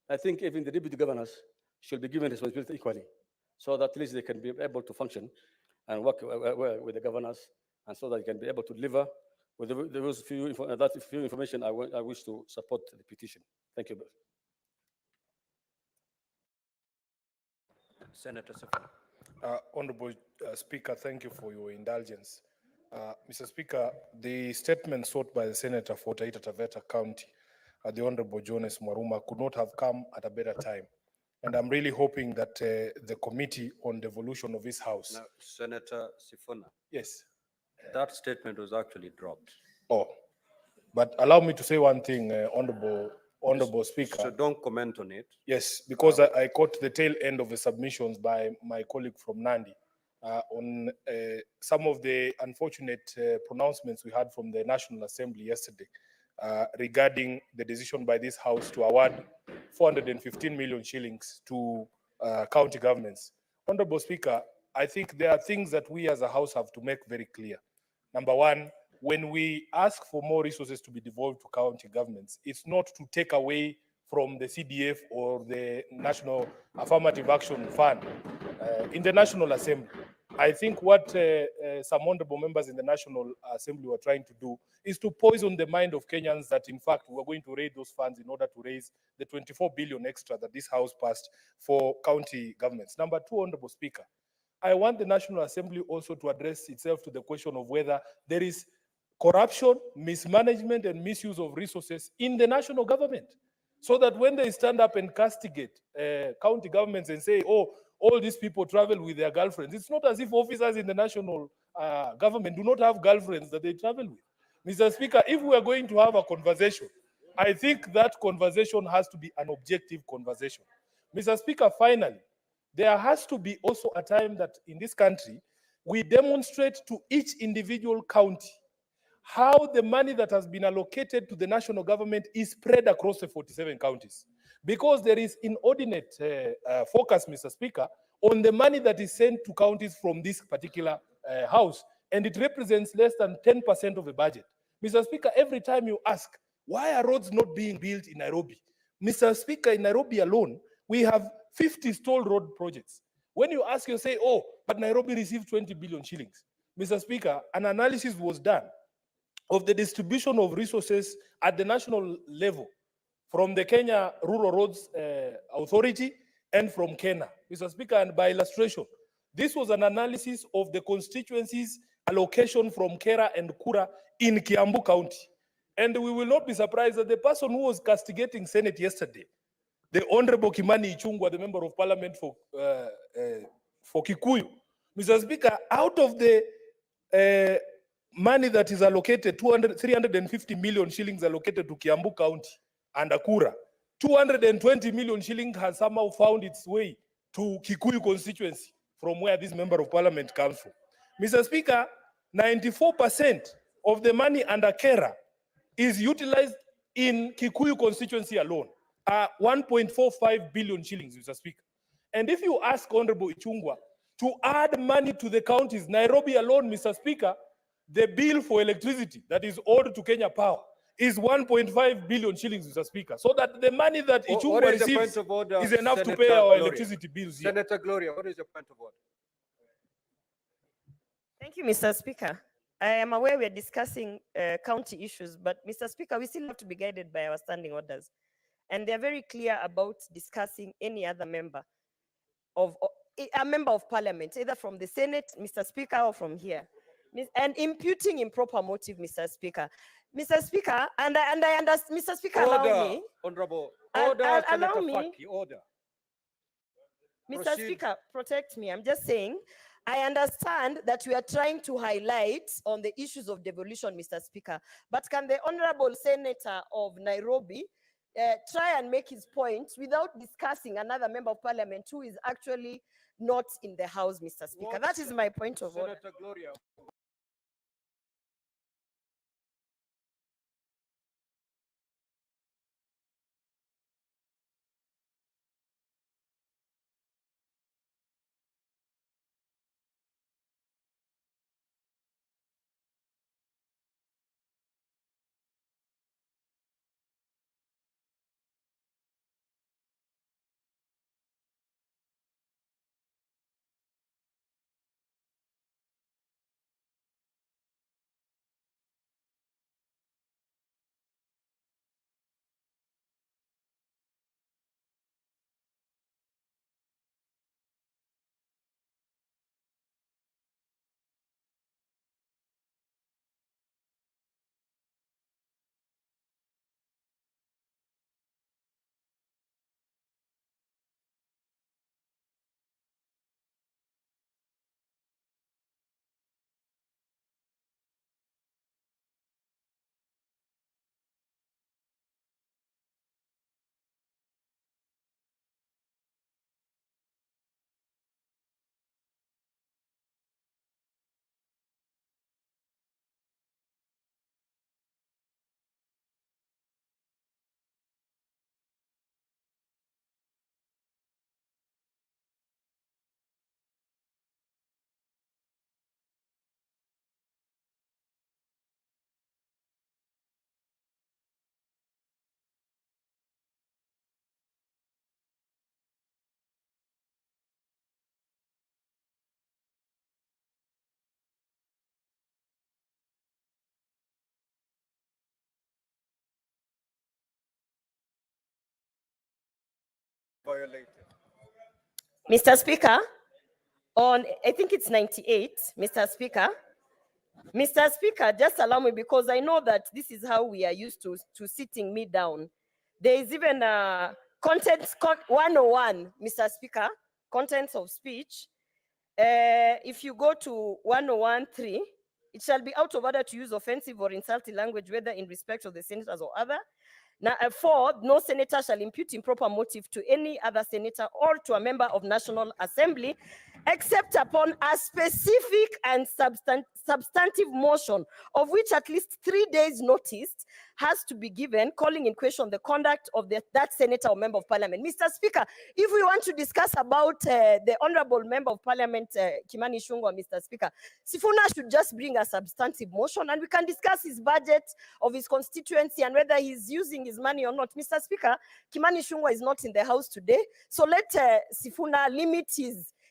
I think even the deputy governors should be given responsibility equally, so that at least they can be able to function and work with the governors, and so that they can be able to deliver with those few information. I wish to support the petition. Thank you. Senator Sifuna. Honorable Speaker, thank you for your indulgence. Mr. Speaker, the statement sought by the Senator for Taita Taveta County, the Honorable Jonas Mwaruma, could not have come at a better time. And I'm really hoping that the Committee on Devolution of this House... Now, Senator Sifuna. Yes. That statement was actually dropped. Oh, but allow me to say one thing, Honorable Speaker. So don't comment on it. Yes, because I caught the tail end of the submissions by my colleague from Nandi on some of the unfortunate pronouncements we had from the National Assembly yesterday regarding the decision by this House to award 415 million shillings to county governments. Honorable Speaker, I think there are things that we as a House have to make very clear. Number one, when we ask for more resources to be devolved to county governments, it's not to take away from the CDF or the National Affirmative Action Fund in the National Assembly. I think what some honorable members in the National Assembly were trying to do is to poison the mind of Kenyans that, in fact, we're going to raise those funds in order to raise the 24 billion extra that this House passed for county governments. Number two, Honorable Speaker, I want the National Assembly also to address itself to the question of whether there is corruption, mismanagement, and misuse of resources in the national government, so that when they stand up and castigate county governments and say, oh, all these people travel with their girlfriends, it's not as if officers in the national government do not have girlfriends that they travel with. Mr. Speaker, if we are going to have a conversation, I think that conversation has to be an objective conversation. Mr. Speaker, finally, there has to be also a time that in this country, we demonstrate to each individual county how the money that has been allocated to the national government is spread across the 47 counties. Because there is inordinate focus, Mr. Speaker, on the money that is sent to counties from this particular house, and it represents less than 10% of the budget. Mr. Speaker, every time you ask, why are roads not being built in Nairobi? Mr. Speaker, in Nairobi alone, we have 50 stalled road projects. When you ask, you say, oh, but Nairobi received 20 billion shillings. Mr. Speaker, an analysis was done of the distribution of resources at the national level from the Kenya Rural Roads Authority and from Kenya. Mr. Speaker, and by illustration, this was an analysis of the constituencies allocation from Kera and Kura in Kiambu County. And we will not be surprised that the person who was castigating Senate yesterday, the Honorable Kimani Ichung'wah, the Member of Parliament for Kikuyu. Mr. Speaker, out of the money that is allocated, 350 million shillings allocated to Kiambu County and Akura, 220 million shillings has somehow found its way to Kikuyu constituency, from where this Member of Parliament comes from. Mr. Speaker, 94% of the money under Kera is utilized in Kikuyu constituency alone, 1.45 billion shillings, Mr. Speaker. And if you ask Honorable Ichung'wah to add money to the counties, Nairobi alone, Mr. Speaker, the bill for electricity that is owed to Kenya Power is 1.5 billion shillings, Mr. Speaker. So that the money that What Ichung'wah is the point receives of order, is enough to Senator pay our Gloria? electricity bills here. Senator Gloria, what is your point of order? Thank you, Mr. Speaker. I am aware we are discussing county issues, but Mr. Speaker, we still have to be guided by our standing orders. And they're very clear about discussing any other member of a member of parliament, either from the Senate, Mr. Speaker, or from here. And imputing improper motive, Mr. Speaker. Mr. Speaker, and I understand, Mr. Speaker, allow Order, me. Honorable. Al- Order, al- Senator allow me. Faki, order. Mr. Proceed. Speaker, protect me. I'm just saying, I understand that we are trying to highlight on the issues of devolution, Mr. Speaker, but can the Honorable Senator of Nairobi try and make his point without discussing another member of parliament who is actually not in the house, Mr. Speaker? That is my point of order. Senator Gloria. Violated. Mr. Speaker, on, I think it's 98, Mr. Speaker. Mr. Speaker, just allow me, because I know that this is how we are used to sitting me down. There is even content 101, Mr. Speaker, contents of speech. If you go to 101.3, it shall be out of order to use offensive or insulting language, whether in respect of the senators or other. Now, 4, no senator shall impute improper motive to any other senator or to a member of National Assembly, except upon a specific and substantive motion, of which at least 3 days notice has to be given, calling in question the conduct of that senator or member of parliament. Mr. Speaker, if we want to discuss about the honorable member of parliament, Kimani Ichung'wah, Mr. Speaker, Sifuna should just bring a substantive motion and we can discuss his budget of his constituency and whether he's using his money or not. Mr. Speaker, Kimani Ichung'wah is not in the house today, so let Sifuna limit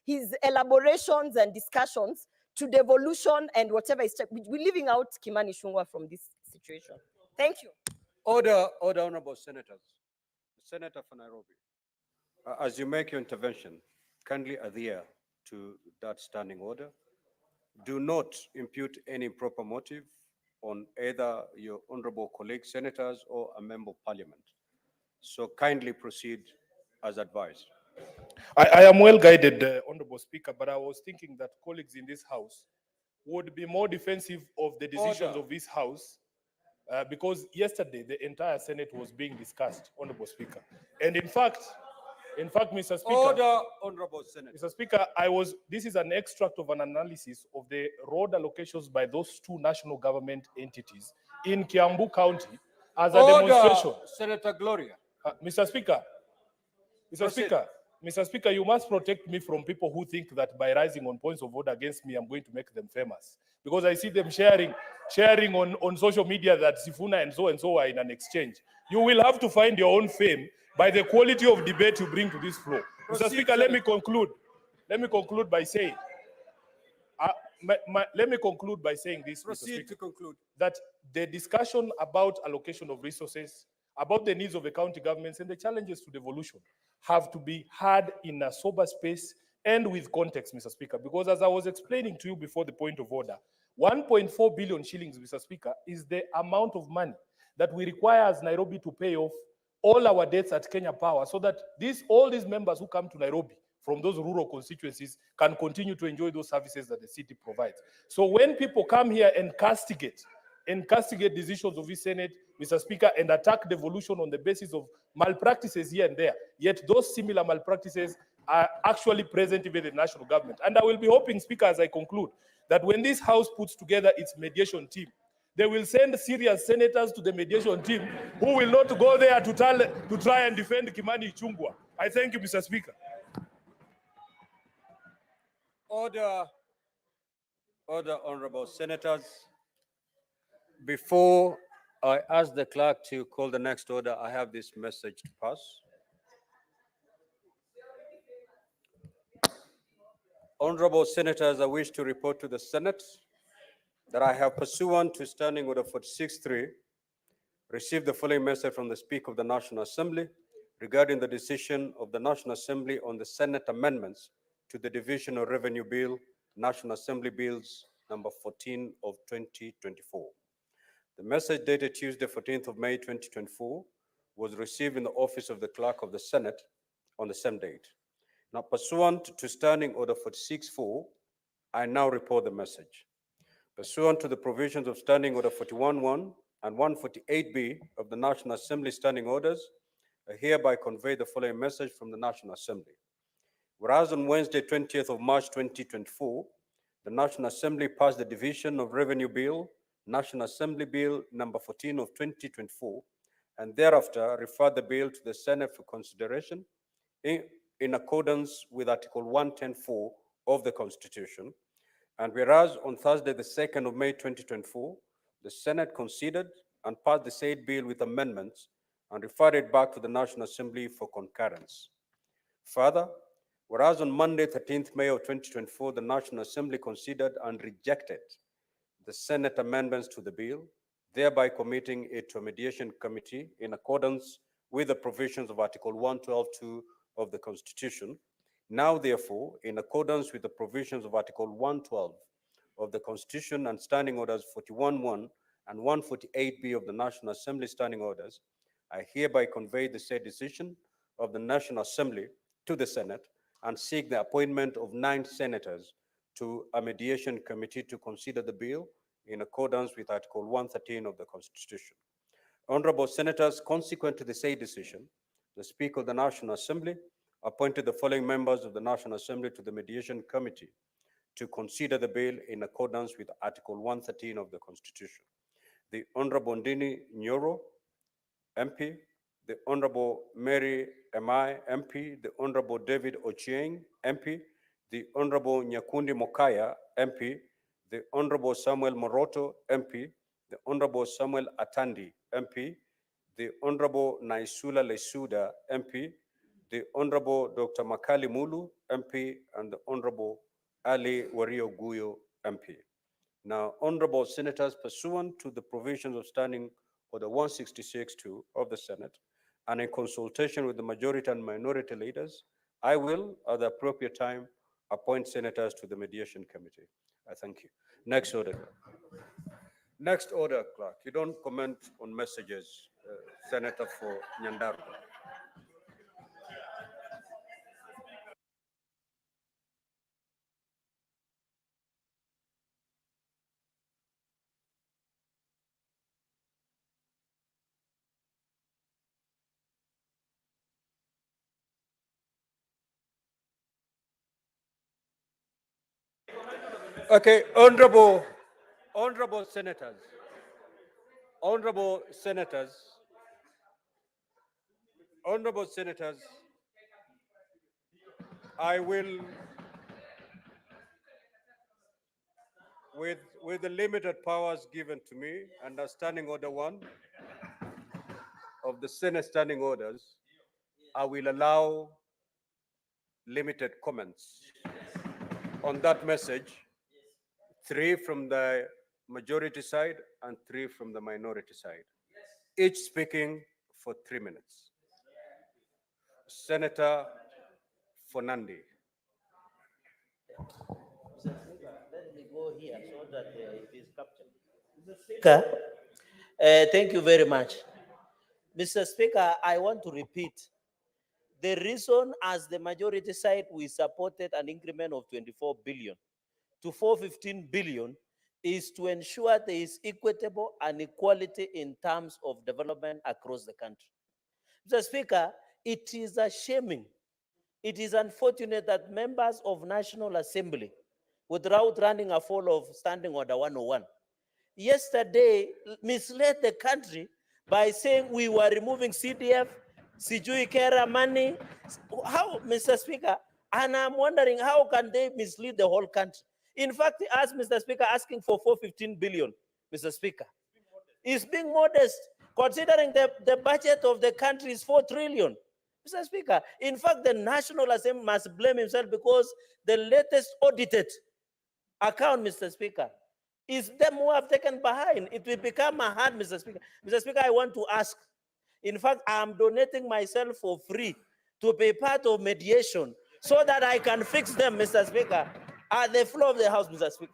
his elaborations and discussions to devolution and whatever is, we're leaving out Kimani Ichung'wah from this situation. Thank you. Order, order, honorable senators. The Senator for Nairobi. As you make your intervention, kindly adhere to that standing order. Do not impute any improper motive on either your honorable colleague senators or a member of parliament. So kindly proceed as advised. I am well guided, Honorable Speaker, but I was thinking that colleagues in this House would be more defensive of the decisions Order. of this House because yesterday the entire Senate was being discussed, Honorable Speaker. And in fact, Mr. Speaker, Order, Honorable Senator. Mr. Speaker, this is an extract of an analysis of the road allocations by those two national government entities in Kiambu County as a Order, demonstration. Senator Gloria. Mr. Speaker, Mr. Proceed. Speaker, Mr. Speaker, you must protect me from people who think that by rising on points of order against me, I'm going to make them famous. Because I see them sharing on social media that Sifuna and so are in an exchange. You will have to find your own fame by the quality of debate you bring to this floor. Proceed, Mr. Speaker, let me conclude. Let me conclude by saying, let me conclude by saying this, Mr. Proceed Speaker, to conclude. that the discussion about allocation of resources, about the needs of the county governments and the challenges to devolution have to be had in a sober space and with context, Mr. Speaker, because as I was explaining to you before the point of order, 1.4 billion shillings, Mr. Speaker, is the amount of money that we require as Nairobi to pay off all our debts at Kenya Power so that all these members who come to Nairobi from those rural constituencies can continue to enjoy those services that the city provides. So when people come here and castigate decisions of this Senate, Mr. Speaker, and attack devolution on the basis of malpractices here and there, yet those similar malpractices are actually present even in the national government. And I will be hoping, Speaker, as I conclude, that when this House puts together its mediation team, they will send serious senators to the mediation team who will not go there to try and defend Kimani Ichung'wah. I thank you, Mr. Speaker. Order, honorable senators. Before I ask the clerk to call the next order, I have this message to pass. Honorable senators, I wish to report to the Senate that I have, pursuant to Standing Order 46.3, received the following message from the Speaker of the National Assembly regarding the decision of the National Assembly on the Senate amendments to the Division of Revenue Bill, National Assembly Bills number 14 of 2024. The message dated Tuesday, 14th of May, 2024, was received in the office of the Clerk of the Senate on the same date. Now, pursuant to Standing Order 46.4, I now report the message. Pursuant to the provisions of Standing Order 41.1 and 148B of the National Assembly Standing Orders, I hereby convey the following message from the National Assembly. Whereas on Wednesday, 20th of March, 2024, the National Assembly passed the Division of Revenue Bill, National Assembly Bill number 14 of 2024, and thereafter referred the bill to the Senate for consideration in accordance with Article 110(4) of the Constitution. And whereas on Thursday, the 2nd of May, 2024, the Senate considered and passed the said bill with amendments and referred it back to the National Assembly for concurrence. Further, whereas on Monday, 13th May of 2024, the National Assembly considered and rejected the Senate amendments to the bill, thereby committing it to a mediation committee in accordance with the provisions of Article 112(2) of the Constitution. Now, therefore, in accordance with the provisions of Article 112 of the Constitution and Standing Orders 41.1 and 148B of the National Assembly Standing Orders, I hereby convey the said decision of the National Assembly to the Senate and seek the appointment of 9 senators to a mediation committee to consider the bill in accordance with Article 113 of the Constitution. Honorable senators, consequent to the said decision, the Speaker of the National Assembly appointed the following members of the National Assembly to the mediation committee to consider the bill in accordance with Article 113 of the Constitution. The Honorable Ndini Nyoro, MP, the Honorable Mary Emai, MP, the Honorable David Ochieng, MP, the Honorable Nyakundi Mokaya, MP, the Honorable Samuel Moroto, MP, the Honorable Samuel Atandi, MP, the Honorable Naisula Lesuda, MP, the Honorable Dr. Makali Mulu, MP, and the Honorable Ali Wario Guyo, MP. Now, Honorable Senators, pursuant to the provisions of Standing Order 166.2 of the Senate, and in consultation with the majority and minority leaders, I will, at the appropriate time, appoint senators to the mediation committee. I thank you. Next order. Next order, clerk. You don't comment on messages, Senator for Nyandarua. Okay, honorable senators, honorable senators, honorable senators, I will, with the limited powers given to me under Standing Order 1 of the Senate Standing Orders, I will allow limited comments on that message, 3 from the majority side and 3 from the minority side, each speaking for 3 minutes. Senator Fonandi. Let me go here so that it is captured. Mr. Speaker, thank you very much. Mr. Speaker, I want to repeat the reason as the majority side we supported an increment of 24 billion to 415 billion is to ensure there is equitable and equality in terms of development across the country. Mr. Speaker, it is shaming. It is unfortunate that members of National Assembly, without running afoul of Standing Order 101, yesterday misled the country by saying we were removing CDF, Sijui Kera money. How, Mr. Speaker? And I'm wondering how can they mislead the whole country? In fact, as Mr. Speaker asking for 415 billion, Mr. Speaker, is being modest considering the budget of the country is 4 trillion. Mr. Speaker, in fact, the National Assembly must blame himself because the latest audited account, Mr. Speaker, is them who have taken behind. It will become a hard, Mr. Speaker. Mr. Speaker, I want to ask. In fact, I'm donating myself for free to be part of mediation so that I can fix them, Mr. Speaker, at the floor of the House, Mr. Speaker.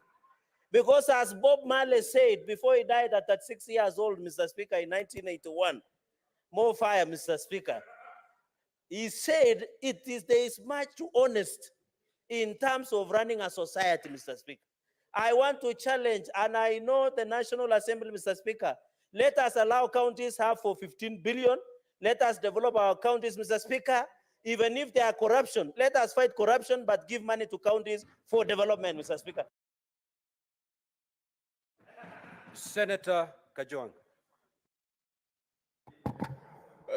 Because as Bob Marley said before he died at 36 years old, Mr. Speaker, in 1981, more fire, Mr. Speaker. He said there is much too honest in terms of running a society, Mr. Speaker. I want to challenge, and I know the National Assembly, Mr. Speaker, let us allow counties have for 15 billion. Let us develop our counties, Mr. Speaker. Even if there are corruption, let us fight corruption, but give money to counties for development, Mr. Speaker. Senator Kajwang.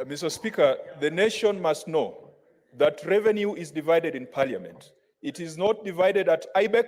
Mr. Speaker, the nation must know that revenue is divided in parliament. It is not divided at IBEC,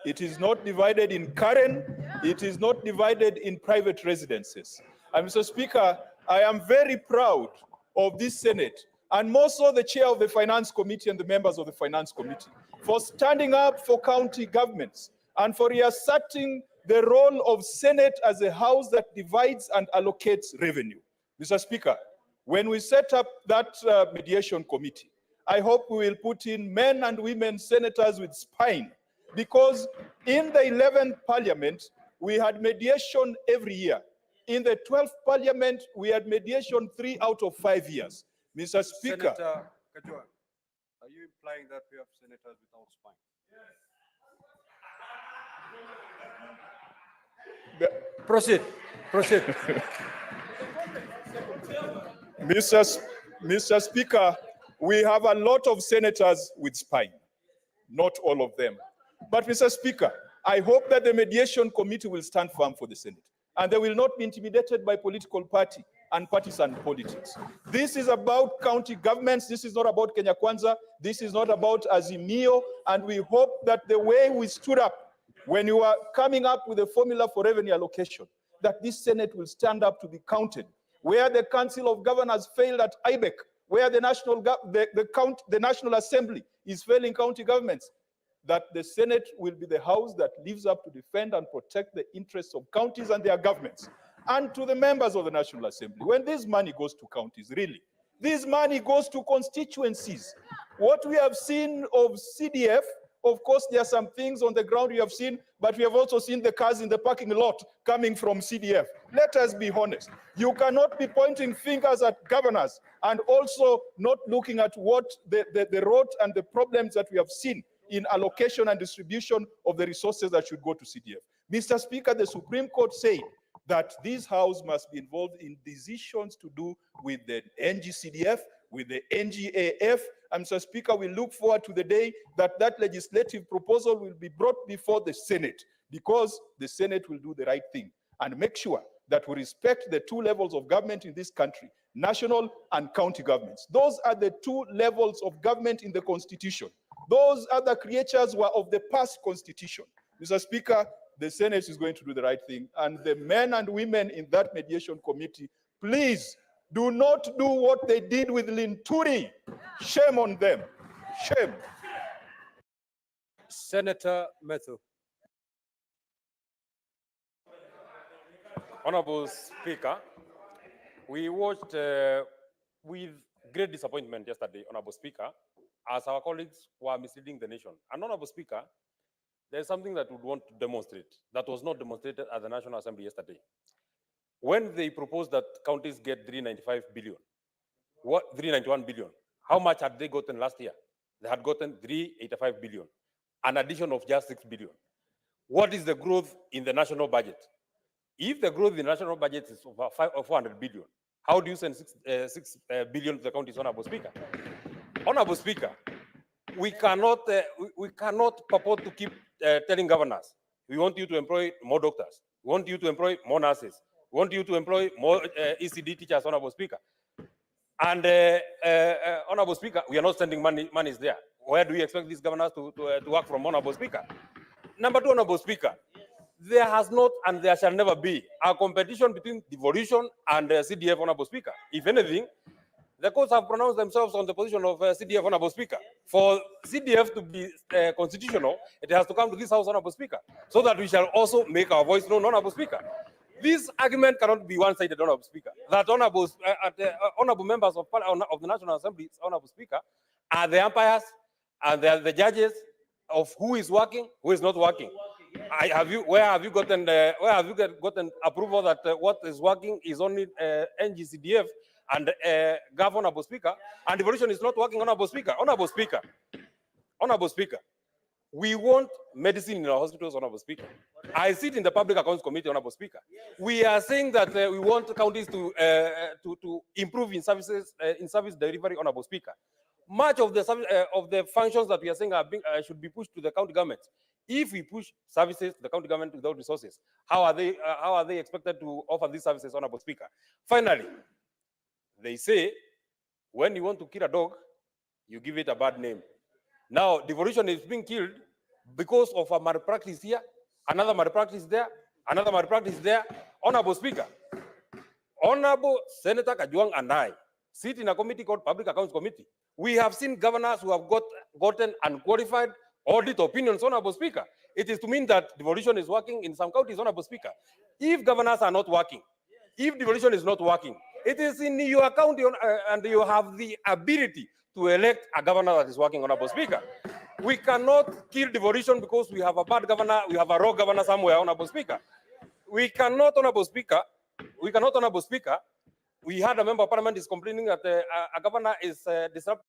it is not divided in Karen, it is not divided in private residences. And Mr. Speaker, I am very proud of this Senate, and more so the chair of the Finance Committee and the members of the Finance Committee, for standing up for county governments and for reasserting the role of Senate as a house that divides and allocates revenue. Mr. Speaker, when we set up that mediation committee, I hope we will put in men and women senators with spine, because in the 11th parliament, we had mediation every year. In the 12th parliament, we had mediation 3 out of 5 years. Mr. Speaker. Senator Kajwang, are you implying that we have senators without spine? Proceed. Mr. Speaker, we have a lot of senators with spine, not all of them. But Mr. Speaker, I hope that the mediation committee will stand firm for the Senate, and they will not be intimidated by political party and partisan politics. This is about county governments. This is not about Kenya Kwanza. This is not about Azimio. And we hope that the way we stood up when you are coming up with a formula for revenue allocation, that this Senate will stand up to be counted. Where the Council of Governors failed at IBEC, where the National Assembly is failing county governments, that the Senate will be the house that lives up to defend and protect the interests of counties and their governments. And to the members of the National Assembly, when this money goes to counties, really, This money goes to constituencies. What we have seen of CDF, of course, there are some things on the ground we have seen, but we have also seen the cars in the parking lot coming from CDF. Let us be honest. You cannot be pointing fingers at governors and also not looking at what the road and the problems that we have seen in allocation and distribution of the resources that should go to CDF. Mr. Speaker, the Supreme Court said that this House must be involved in decisions to do with the NGCDF, with the NGAF. And Mr. Speaker, we look forward to the day that that legislative proposal will be brought before the Senate, because the Senate will do the right thing and make sure that we respect the two levels of government in this country, national and county governments. Those are the two levels of government in the Constitution. Those other creatures were of the past Constitution. Mr. Speaker, the Senate is going to do the right thing, and the men and women in that mediation committee, please do not do what they did with Linturi. Shame on them. Shame. Senator Methu. Honorable Speaker, we watched with great disappointment yesterday, Honorable Speaker, as our colleagues were misleading the nation. And Honorable Speaker, there's something that we would want to demonstrate that was not demonstrated at the National Assembly yesterday. When they proposed that counties get 395 billion, 391 billion, how much had they gotten last year? They had gotten 385 billion, an addition of just 6 billion. What is the growth in the national budget? If the growth in the national budget is over 400 billion, how do you send 6 billion to the counties, Honorable Speaker? Honorable Speaker, we cannot purport to keep telling governors, we want you to employ more doctors, we want you to employ more nurses, we want you to employ more ECD teachers, Honorable Speaker. And Honorable Speaker, we are not sending money is there. Where do we expect these governors to work from, Honorable Speaker? Number two, Honorable Speaker, there has not and there shall never be a competition between devolution and CDF, Honorable Speaker. If anything, the courts have pronounced themselves on the position of CDF, Honorable Speaker. For CDF to be constitutional, it has to come to this House, Honorable Speaker, so that we shall also make our voice known, Honorable Speaker. This argument cannot be one-sided, Honorable Speaker. That honorable members of the National Assembly, Honorable Speaker, are the umpires and they are the judges of who is working, who is not working. Where have you gotten approval that what is working is only NGCDF and GAV, Honorable Speaker, and devolution is not working, Honorable Speaker? Honorable Speaker, Honorable Speaker, we want medicine in our hospitals, Honorable Speaker. I sit in the Public Accounts Committee, Honorable Speaker. We are saying that we want counties to improve in services, in service delivery, Honorable Speaker. Much of the functions that we are saying should be pushed to the county government. If we push services to the county government without resources, how are they expected to offer these services, Honorable Speaker? Finally, they say when you want to kill a dog, you give it a bad name. Now, devolution is being killed because of a malpractice here, another malpractice there, another malpractice there. Honorable Speaker, Honorable Senator Kajwang and I sit in a committee called Public Accounts Committee. We have seen governors who have gotten unqualified audit opinions, Honorable Speaker. It is to mean that devolution is working in some counties, Honorable Speaker. If governors are not working, if devolution is not working, it is in your county and you have the ability to elect a governor that is working, Honorable Speaker. We cannot kill devolution because we have a bad governor, we have a raw governor somewhere, Honorable Speaker. We cannot, Honorable Speaker, Honorable Speaker, we had a member of parliament is complaining that a governor is disrupting.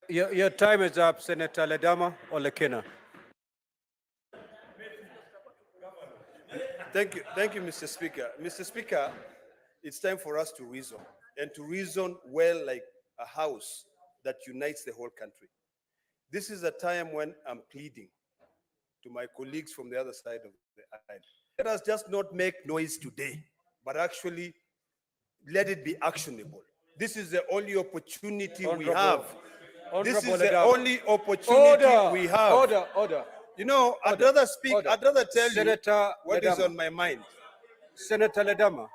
Your time is up, Senator Ledama Olekina. Thank you, Mr. Speaker. Mr. Speaker, it's time for us to reason, and to reason well like a house that unites the whole country. This is a time when I'm pleading to my colleagues from the other side of the aisle. Let us just not make noise today, but actually let it be actionable. This is the only opportunity we have. This is the only opportunity we have. Order. You know, I'd rather speak, I'd rather tell Senator you what is Ledama. on my mind. Senator Ledama.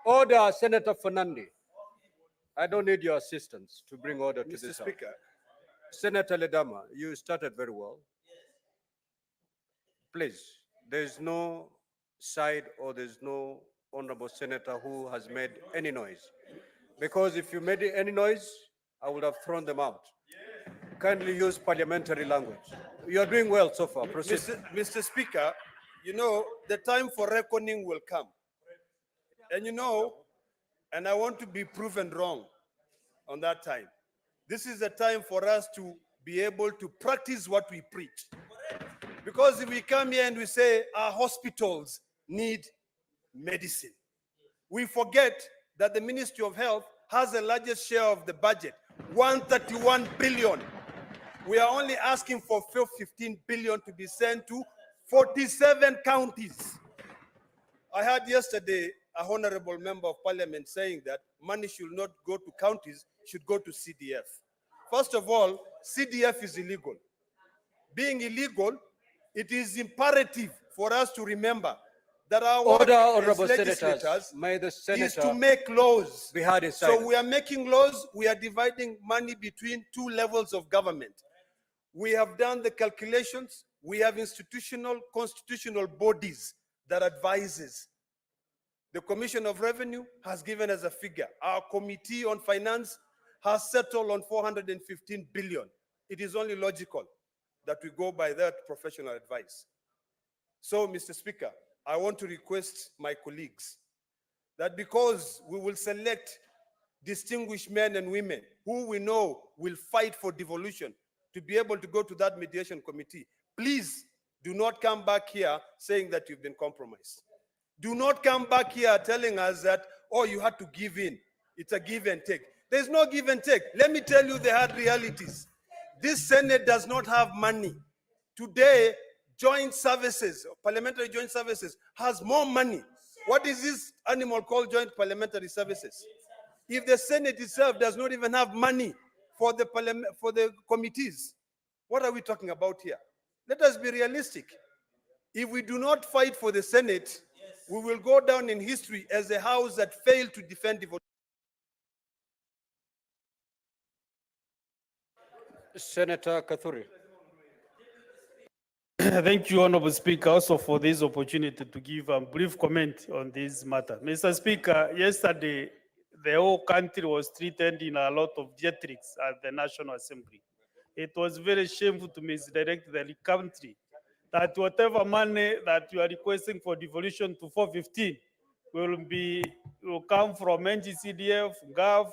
Order, Senator Fernandi. I don't need your assistance to bring order to Mr. this house. Speaker. Senator Ledama, you started very well. Please, there's no side or there's no honorable senator who has made any noise. Because if you made any noise, I would have thrown them out. Kindly use parliamentary language. You are doing well so far. Proceed. Mr. Speaker, you know, the time for reckoning will come. And you know, and I want to be proven wrong on that time. This is a time for us to be able to practice what we preach. Because if we come here and we say our hospitals need medicine, we forget that the Ministry of Health has the largest share of the budget, 131 billion. We are only asking for 15 billion to be sent to 47 counties. I heard yesterday a honorable member of parliament saying that money should not go to counties, should go to CDF. First of all, CDF is illegal. Being illegal, it is imperative for us to remember that our work Order, as honorable legislators senators. May the is senator to make laws. be heard in So silence. we are making laws, we are dividing money between two levels of government. We have done the calculations, we have institutional, constitutional bodies that advises. The Commission of Revenue has given us a figure. Our Committee on Finance has settled on 415 billion. It is only logical that we go by that professional advice. So, Mr. Speaker, I want to request my colleagues that because we will select distinguished men and women who we know will fight for devolution to be able to go to that mediation committee, please do not come back here saying that you've been compromised. Do not come back here telling us that, oh, you had to give in. It's a give and take. There's no give and take. Let me tell you the hard realities. This Senate does not have money. Today, joint services, parliamentary joint services, has more money. What is this animal called joint parliamentary services? If the Senate itself does not even have money for the committees, what are we talking about here? Let us be realistic. If we do not fight for the Senate, we will go down in history as a house that failed to defend devolution. Senator Kathuri. Thank you, Honorable Speaker, also for this opportunity to give a brief comment on this matter. Mr. Speaker, yesterday, the whole country was treated in a lot of theatrics at the National Assembly. It was very shameful to misdirect the country that whatever money that you are requesting for devolution to 415 will come from NGCDF, GAV,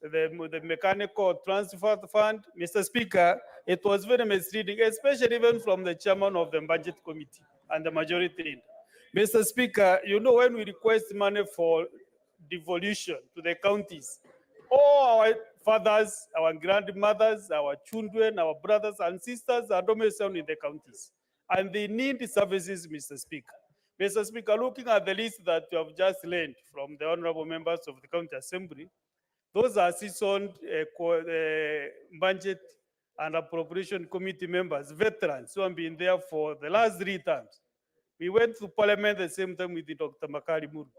the mechanical transfer fund. Mr. Speaker, it was very misleading, especially even from the chairman of the budget committee and the majority leader. Mr. Speaker, you know, when we request money for devolution to the counties, all our fathers, our grandmothers, our children, our brothers and sisters are domiciled in the counties. And they need services, Mr. Speaker. Mr. Speaker, looking at the list that you have just learned from the honorable members of the County Assembly, those are seasoned budget and appropriation committee members, veterans who have been there for the last 3 terms. We went to Parliament the same time with Dr. Makari Muru.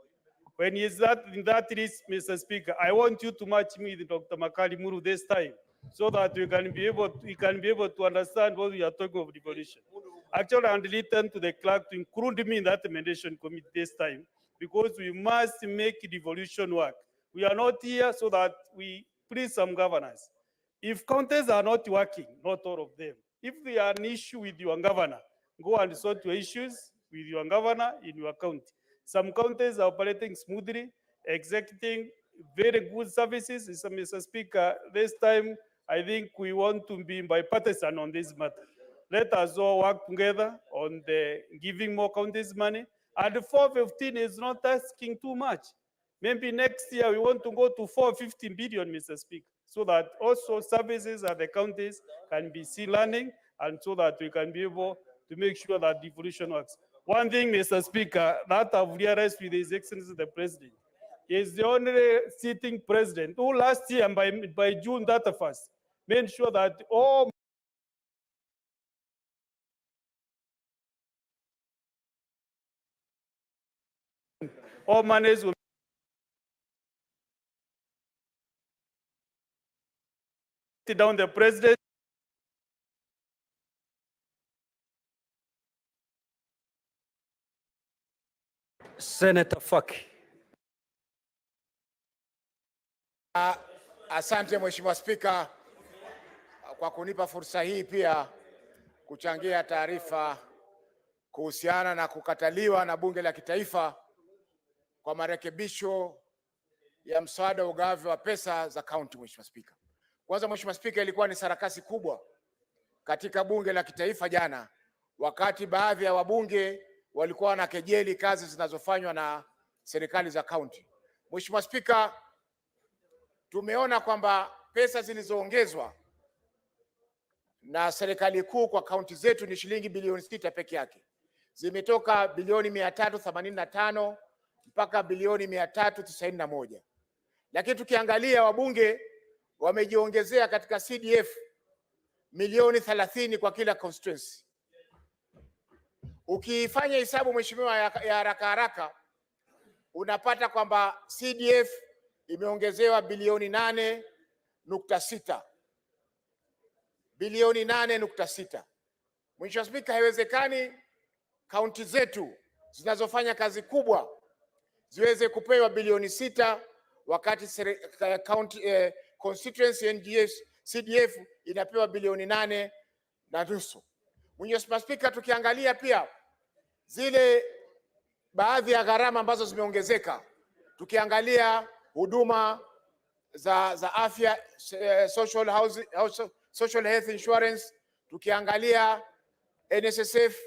When he is in that list, Mr. Speaker, I want you to match me with Dr. Makari Muru this time, so that we can be able to understand what we are talking of devolution. Actually, I'm written to the clerk to include me in that mediation committee this time, because we must make devolution work. We are not here so that we please some governors. If counties are not working, not all of them, if they are an issue with your governor, go and sort your issues with your governor in your county. Some counties are operating smoothly, executing very good services. Mr. Speaker, this time I think we want to be bipartisan on this matter. Let us all work together on the giving more counties money. And the 415 is not asking too much. Maybe next year we want to go to 450 billion, Mr. Speaker, so that also services at the counties can be seen learning, and so that we can be able to make sure that devolution works. One thing, Mr. Speaker, that I've realized with His Excellency the President, is the only sitting president who last year by June 31st made sure that all monies will down the president. Senator Faki. Asante Mheshimiwa Spika kwa kunipa fursa hii pia kuchangia taarifa kuhusiana na kukataliwa na Bunge la Kitaifa kwa marekebisho ya mswada wa ugavi wa pesa za kaunti. Mheshimiwa Spika, kwanza Mheshimiwa Spika, ilikuwa ni sarakasi kubwa katika Bunge la Kitaifa jana, wakati baadhi ya wabunge walikuwa wanakejeli kazi zinazofanywa na serikali za kaunti. Mheshimiwa Spika, tumeona kwamba pesa zilizoongezwa na serikali kuu kwa kaunti zetu ni shilingi bilioni 6 peke yake. Zimetoka bilioni 385 mpaka bilioni 391. Lakini tukiangalia wabunge wamejiongezea katika CDF milioni 30 kwa kila constituency. Ukifanya hesabu Mheshimiwa ya haraka haraka, unapata kwamba CDF imeongezewa bilioni 8.6. Bilioni 8.6. Mheshimiwa Spika, haiwezekani kaunti zetu zinazofanya kazi kubwa ziweze kupewa bilioni 6 wakati constituency NGS CDF inapewa bilioni 8.5. Mheshimiwa Spika, tukiangalia pia zile baadhi ya gharama ambazo zimeongezeka, tukiangalia huduma za afya, social health insurance, tukiangalia NSSF,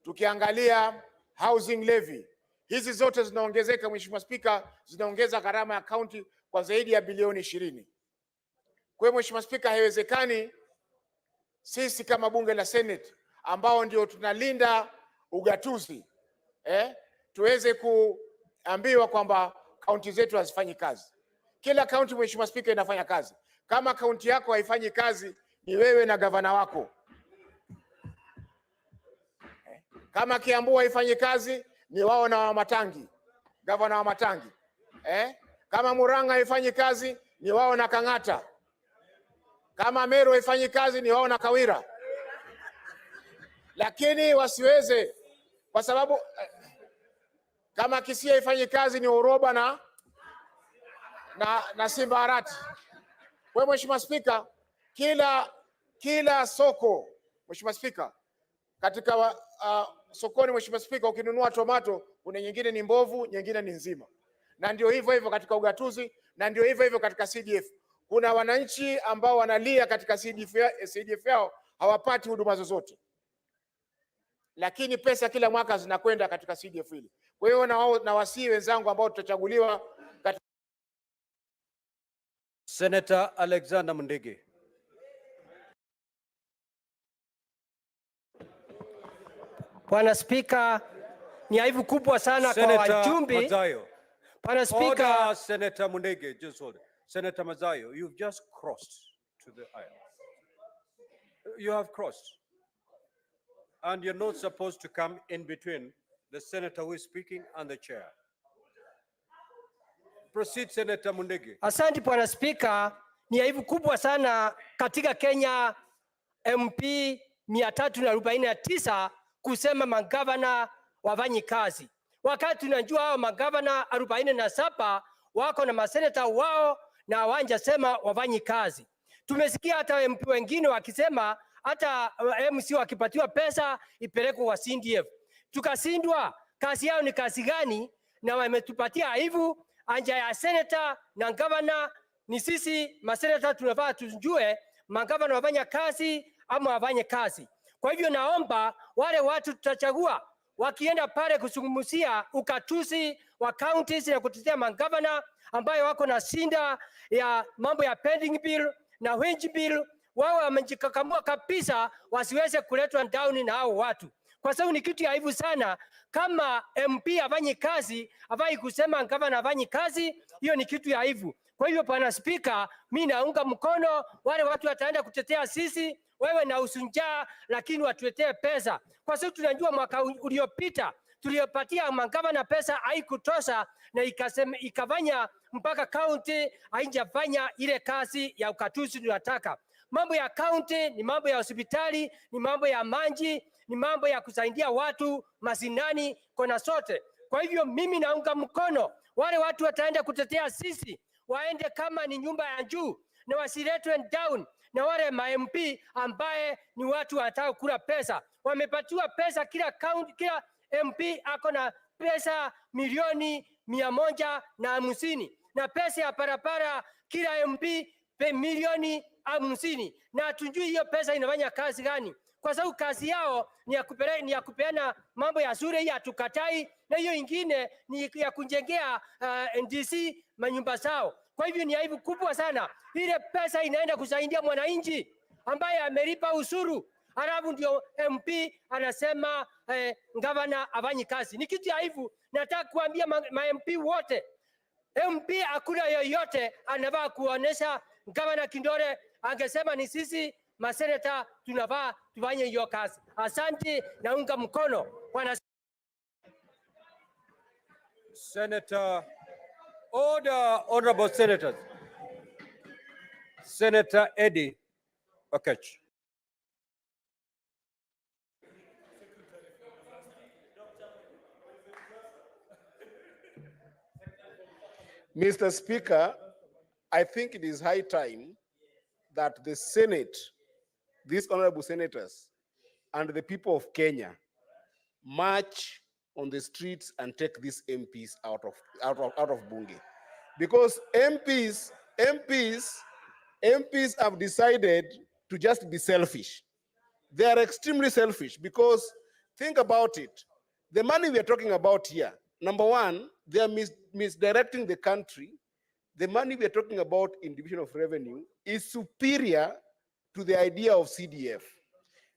tukiangalia housing levy, hizi zote zinaongezeka Mheshimiwa Spika, zinaongeza gharama ya kaunti kwa zaidi ya bilioni 20. Kwa hiyo Mheshimiwa Spika, haiwezekani sisi kama bunge la Senate ambao ndio tunalinda ugatuzi tuweze kuambiwa kwamba kaunti zetu hazifanyi kazi. Kila kaunti Mheshimiwa Spika inafanya kazi. Kama kaunti yako haifanyi kazi, ni wewe na gavana wako. Kama Kiambu haifanyi kazi, ni wao na Wamatangi, gavana wa Matangi. Kama Murang'a haifanyi kazi, ni wao na Kang'ata. Kama Meru haifanyi kazi, ni wao na Kawira. Lakini wasiweze, kwa sababu kama Kisii haifanyi kazi, ni Uroba na Simba Arati. Kwa Mheshimiwa Spika, kila soko Mheshimiwa Spika, katika sokoni Mheshimiwa Spika, ukinunua tomato kuna nyingine ni mbovu, nyingine ni nzima. Na ndio hivyo hivyo katika na ndio hivyo hivyo katika CDF. Kuna wananchi ambao wanalia katika CDF yao hawapati huduma zozote, lakini pesa kila mwaka zinakwenda katika CDF hili. Kwa hiyo na wasii wenzangu ambao tutachaguliwa katika... Senator Alexander Mundege. Bwana Spika, ni aibu kubwa sana kwa wajumbe. Bwana Spika, Senator Mundege, just hold it. Senator Mazayo, you've just crossed to the aisle. You have crossed. And you're not supposed to come in between the senator who is speaking and the chair. Proceed, Senator Mundege. Asante Bwana Spika, ni aibu kubwa sana katika Kenya MP 349 kusema magavana wafanyi kazi. Wakati tunajua hao magavana 47 wako na maseneta wao na hawajasema wafanyi kazi. Tumesikia hata MP wengine wakisema hata MC wakipatiwa pesa ipelekwe kwa CDF. Tukasindwa kazi yao ni kazi gani? Na wametupatia aibu. Anja ya seneta na gavana ni sisi maseneta tunafaa tujue magavana wafanya kazi ama wafanye kazi. Kwa hivyo naomba wale watu tutachagua wakienda pale kuzungumzia ukatuzi wa counties na kutetea magavana ambayo wako na shinda ya mambo ya pending bill na wage bill, wao wamejikakamua kabisa wasiweze kuletwa down na hao watu. Kwa sababu ni kitu ya aibu sana kama MP afanye kazi, afai kusema gavana afanye kazi, hiyo ni kitu ya aibu. Kwa hivyo Bwana Spika, mimi naunga mkono wale watu wataenda kutetea sisi, wewe na usunjaa, lakini watuletee pesa. Kwa sababu tunajua mwaka uliopita tuliyopatia magavana pesa haikutosha na ikafanya mpaka county haijafanya ile kazi ya ukatuzi tunataka. Mambo ya county ni mambo ya hospitali, ni mambo ya maji, ni mambo ya kusaidia watu masinani kona sote. Kwa hivyo mimi naunga mkono wale watu wataenda kutetea sisi, waende kama ni nyumba ya juu na wasiletwe down na wale ma-MP ambaye ni watu wanataka kula pesa. Wamepatiwa pesa, kila county, kila MP ako na pesa milioni 150 na pesa ya barabara kila MP milioni 50, na hatujui hiyo pesa inafanya kazi gani, kwa sababu kazi yao ni ya kupeana mambo ya shule, hii hatukatai, na hiyo ingine ni ya kujengea NDC manyumba zao. Kwa hivyo ni aibu kubwa sana, ile pesa inaenda kusaidia mwananchi ambaye amelipa ushuru, halafu ndio MP anasema gavana afanyi kazi. Ni kitu ya aibu. Nataka kuambia ma-MP wote, MP hakuna yoyote anavaa kuonesha gavana kidole. Angesema ni sisi maseneta tunavaa tufanye hiyo kazi. Asante, naunga mkono wana Senator, order, honorable senators. Senator Eddie Okech. Mr. Speaker, I think it is high time that the Senate, these honorable senators, and the people of Kenya march on the streets and take these MPs out of Bunge. Because MPs have decided to just be selfish. They are extremely selfish because think about it. The money we are talking about here, number one, they are misdirecting the country. The money we are talking about in division of revenue is superior to the idea of CDF.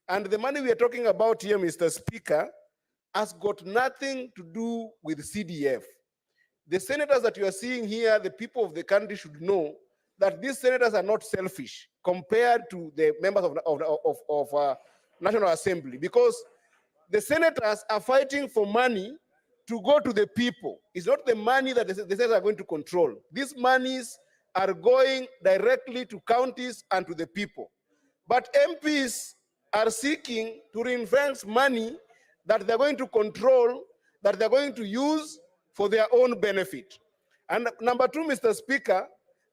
And the money we are talking about here, Mr. Speaker, has got nothing to do with CDF. The senators that you are seeing here, the people of the country should know that these senators are not selfish compared to the members of National Assembly, because the senators are fighting for money to go to the people. It's not the money that the senators are going to control. These monies are going directly to counties and to the people. But MPs are seeking to reinvest money that they're going to control, that they're going to use for their own benefit. And number two, Mr. Speaker,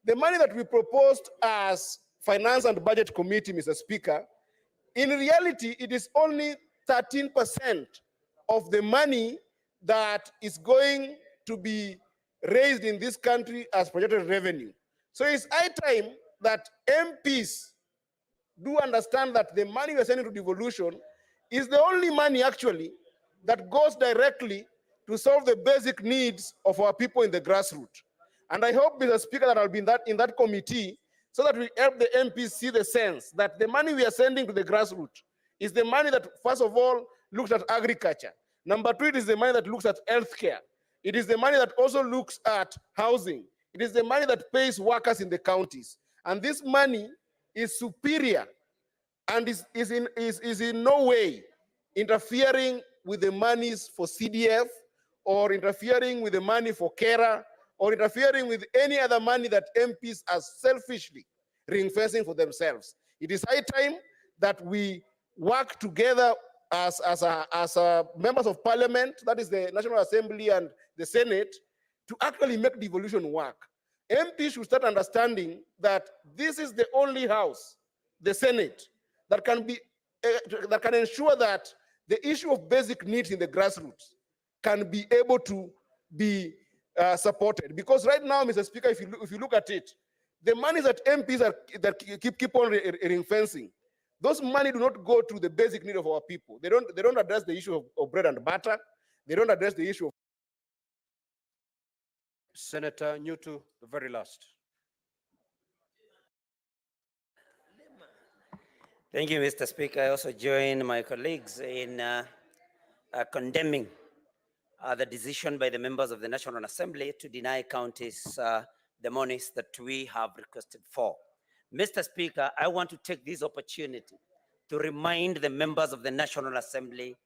the money that we proposed as Finance and Budget Committee, Mr. Speaker, in reality, it is only 13% of the money that is going to be raised in this country as projected revenue. So it's high time that MPs do understand that the money we're sending to devolution is the only money actually that goes directly to solve the basic needs of our people in the grassroots. And I hope, Mr. Speaker, that I'll be in that committee so that we help the MPs see the sense that the money we are sending to the grassroots is the money that, first of all, looks at agriculture. Number two, it is the money that looks at healthcare. It is the money that also looks at housing. It is the money that pays workers in the counties. And this money is superior and is in no way interfering with the monies for CDF or interfering with the money for CARA or interfering with any other money that MPs are selfishly reinvesting for themselves. It is high time that we work together as members of parliament, that is the National Assembly and the Senate, to actually make devolution work. MPs should start understanding that this is the only house, the Senate, that can ensure that the issue of basic needs in the grassroots can be able to be supported. Because right now, Mr. Speaker, if you look at it, the money that MPs keep on ring-fencing, those money do not go to the basic need of our people. They don't address the issue of bread and butter. They don't address the issue of... Senator Newton, the very last. Thank you, Mr. Speaker. I also join my colleagues in condemning the decision by the members of the National Assembly to deny counties the monies that we have requested for. Mr. Speaker, I want to take this opportunity to remind the members of the National Assembly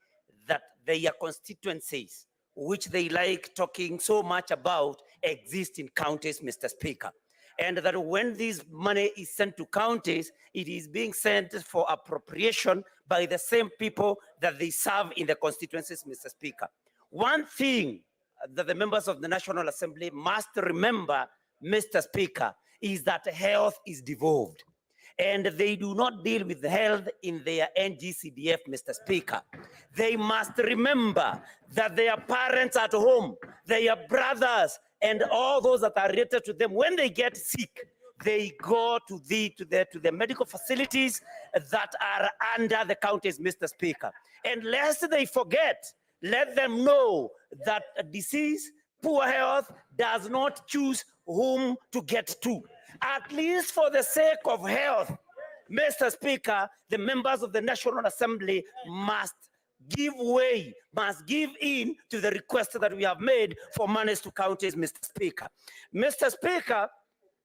that their constituencies, which they like talking so much about, exist in counties, Mr. Speaker. And that when this money is sent to counties, it is being sent for appropriation by the same people that they serve in the constituencies, Mr. Speaker. One thing that the members of the National Assembly must remember Mr. Speaker, is that health is devolved. And they do not deal with health in their NGCDF, Mr. Speaker. They must remember that their parents at home, their brothers, and all those that are related to them, when they get sick, they go to the medical facilities that are under the counties, Mr. Speaker. And lest they forget, let them know that a disease, poor health, does not choose whom to get to. At least for the sake of health, Mr. Speaker, the members of the National Assembly must give way, must give in to the request that we have made for monies to counties, Mr. Speaker. Mr. Speaker,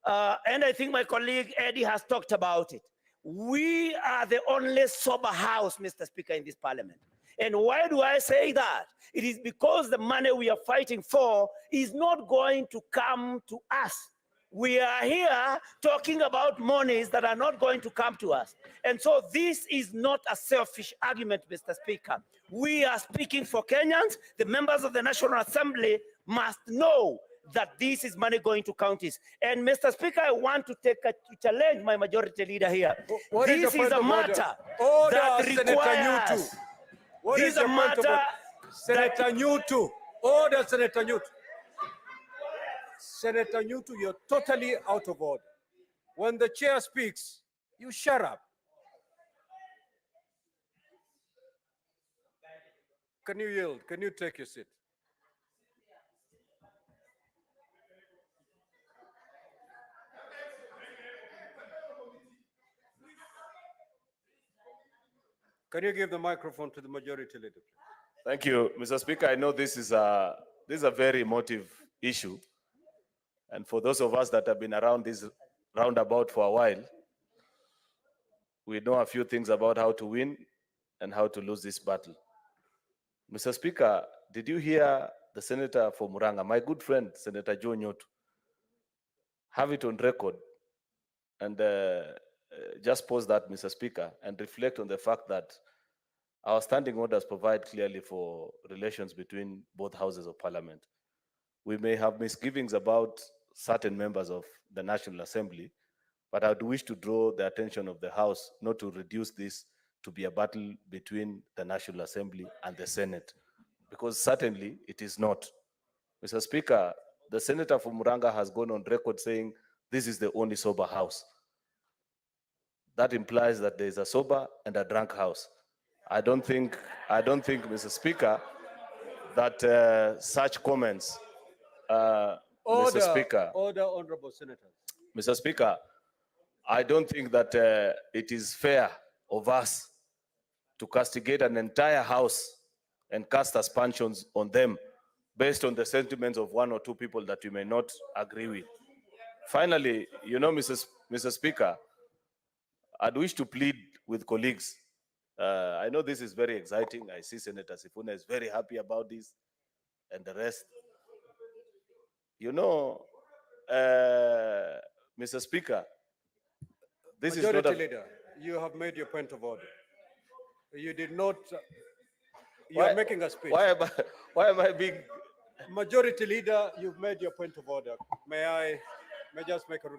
and I think my colleague Eddie has talked about it. We are the only sober house, Mr. Speaker, in this parliament. And why do I say that? It is because the money we are fighting for is not going to come to us. We are here talking about monies that are not going to come to us. And so this is not a selfish argument, Mr. Speaker. We are speaking for Kenyans. The members of the National Assembly must know that this is money going to counties. And Mr. Speaker, I want to challenge my majority leader here. What is This the is point a of order? matter Order, that Senator requires. Newton. What This is is a your point of matter order? Senator Newton. Order, Senator Newton. Senator Newton, you're totally out of order. When the chair speaks, you shut up. Can you yield? Can you take your seat? Can you give the microphone to the majority leader? Thank you, Mr. Speaker. I know this is a very emotive issue. And for those of us that have been around this roundabout for a while, we know a few things about how to win and how to lose this battle. Mr. Speaker, did you hear the senator for Muranga, my good friend, Senator Joe Nyotu, have it on record and just pause that, Mr. Speaker, and reflect on the fact that our standing orders provide clearly for relations between both houses of parliament. We may have misgivings about certain members of the National Assembly, but I would wish to draw the attention of the House not to reduce this to be a battle between the National Assembly and the Senate, because certainly it is not. Mr. Speaker, the senator from Muranga has gone on record saying this is the only sober house. That implies that there is a sober and a drunk house. I don't think, Mr. Speaker, that such comments, Order, Mr. Speaker, order, honorable senators. Mr. Speaker, I don't think that it is fair of us to castigate an entire house and cast aspersions on them based on the sentiments of one or two people that you may not agree with. Finally, you know, Mr. Speaker, I'd wish to plead with colleagues. I know this is very exciting. I see Senator Sifuna is very happy about this and the rest. You know, Mr. Speaker, this Majority is not a... leader, you have made your point of order. You did not, you Why- are making a speech. Why am I being... Majority leader, you've made your point of order. May I just make a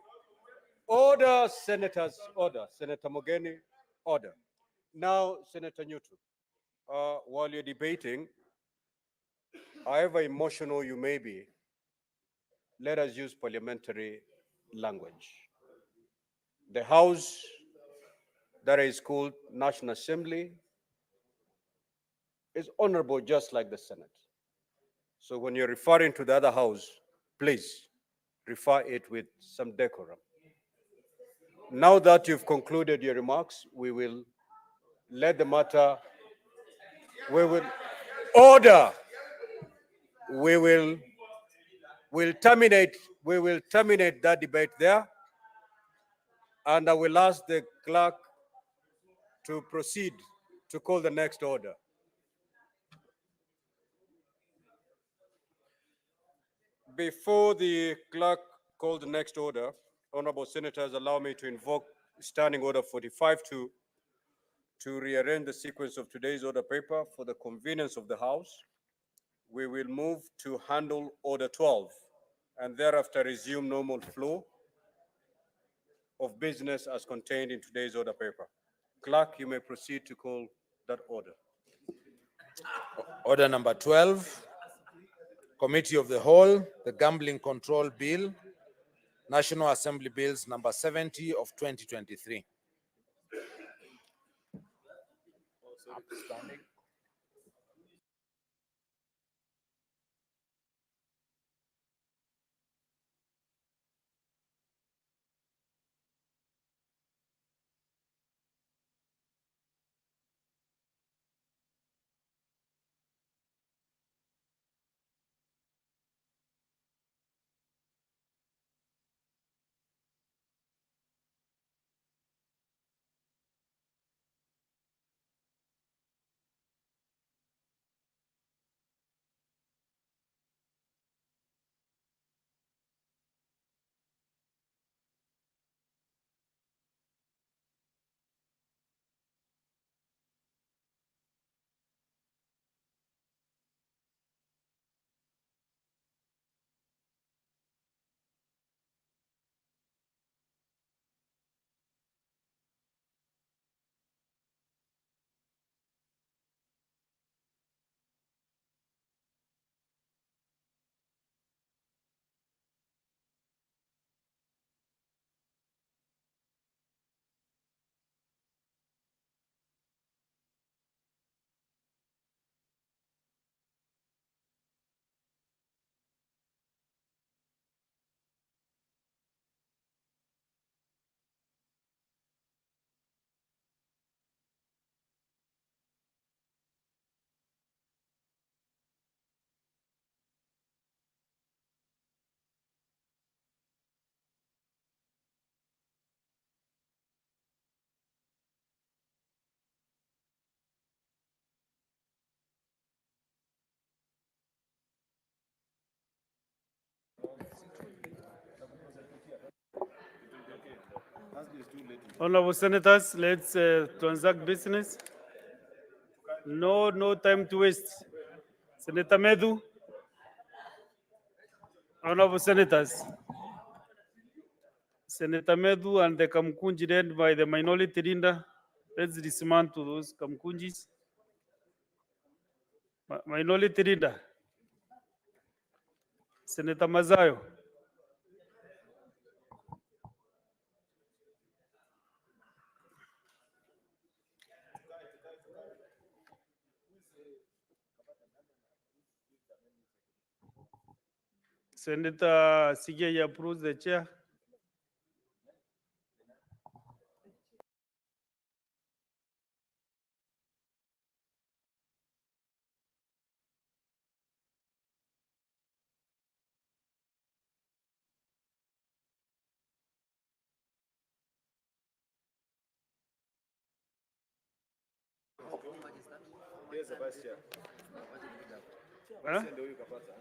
order, senators, order. Senator Mogeni, order. Now, Senator Newton, while you're debating, however emotional you may be, let us use parliamentary language. The House that is called National Assembly is honorable just like the Senate. So when you're referring to the other house, please refer it with some decorum. Now that you've concluded your remarks, we will let the matter, we will order, we'll terminate that debate there. And I will ask the clerk to proceed to call the next order. Before the clerk call the next order, honorable senators, allow me to invoke Standing Order 45-2 to rearrange the sequence of today's order paper for the convenience of the House. We will move to handle Order 12, and thereafter resume normal flow of business as contained in today's order paper. Clerk, you may proceed to call that order. Order number 12, Committee of the Whole, the Gambling Control Bill, National Assembly Bills number 70 of 2023. Honorable Senators, let's transact business. No time to waste. Senator Medu. Honorable Senators. Senator Medu and the Kamkunji led by the minority leader. Let's dismantle those Kamkunjis. Minority leader. Senator Mazayo. Senator Sige approves the chair. Here's the vice chair. Huh? Send huyu kapata.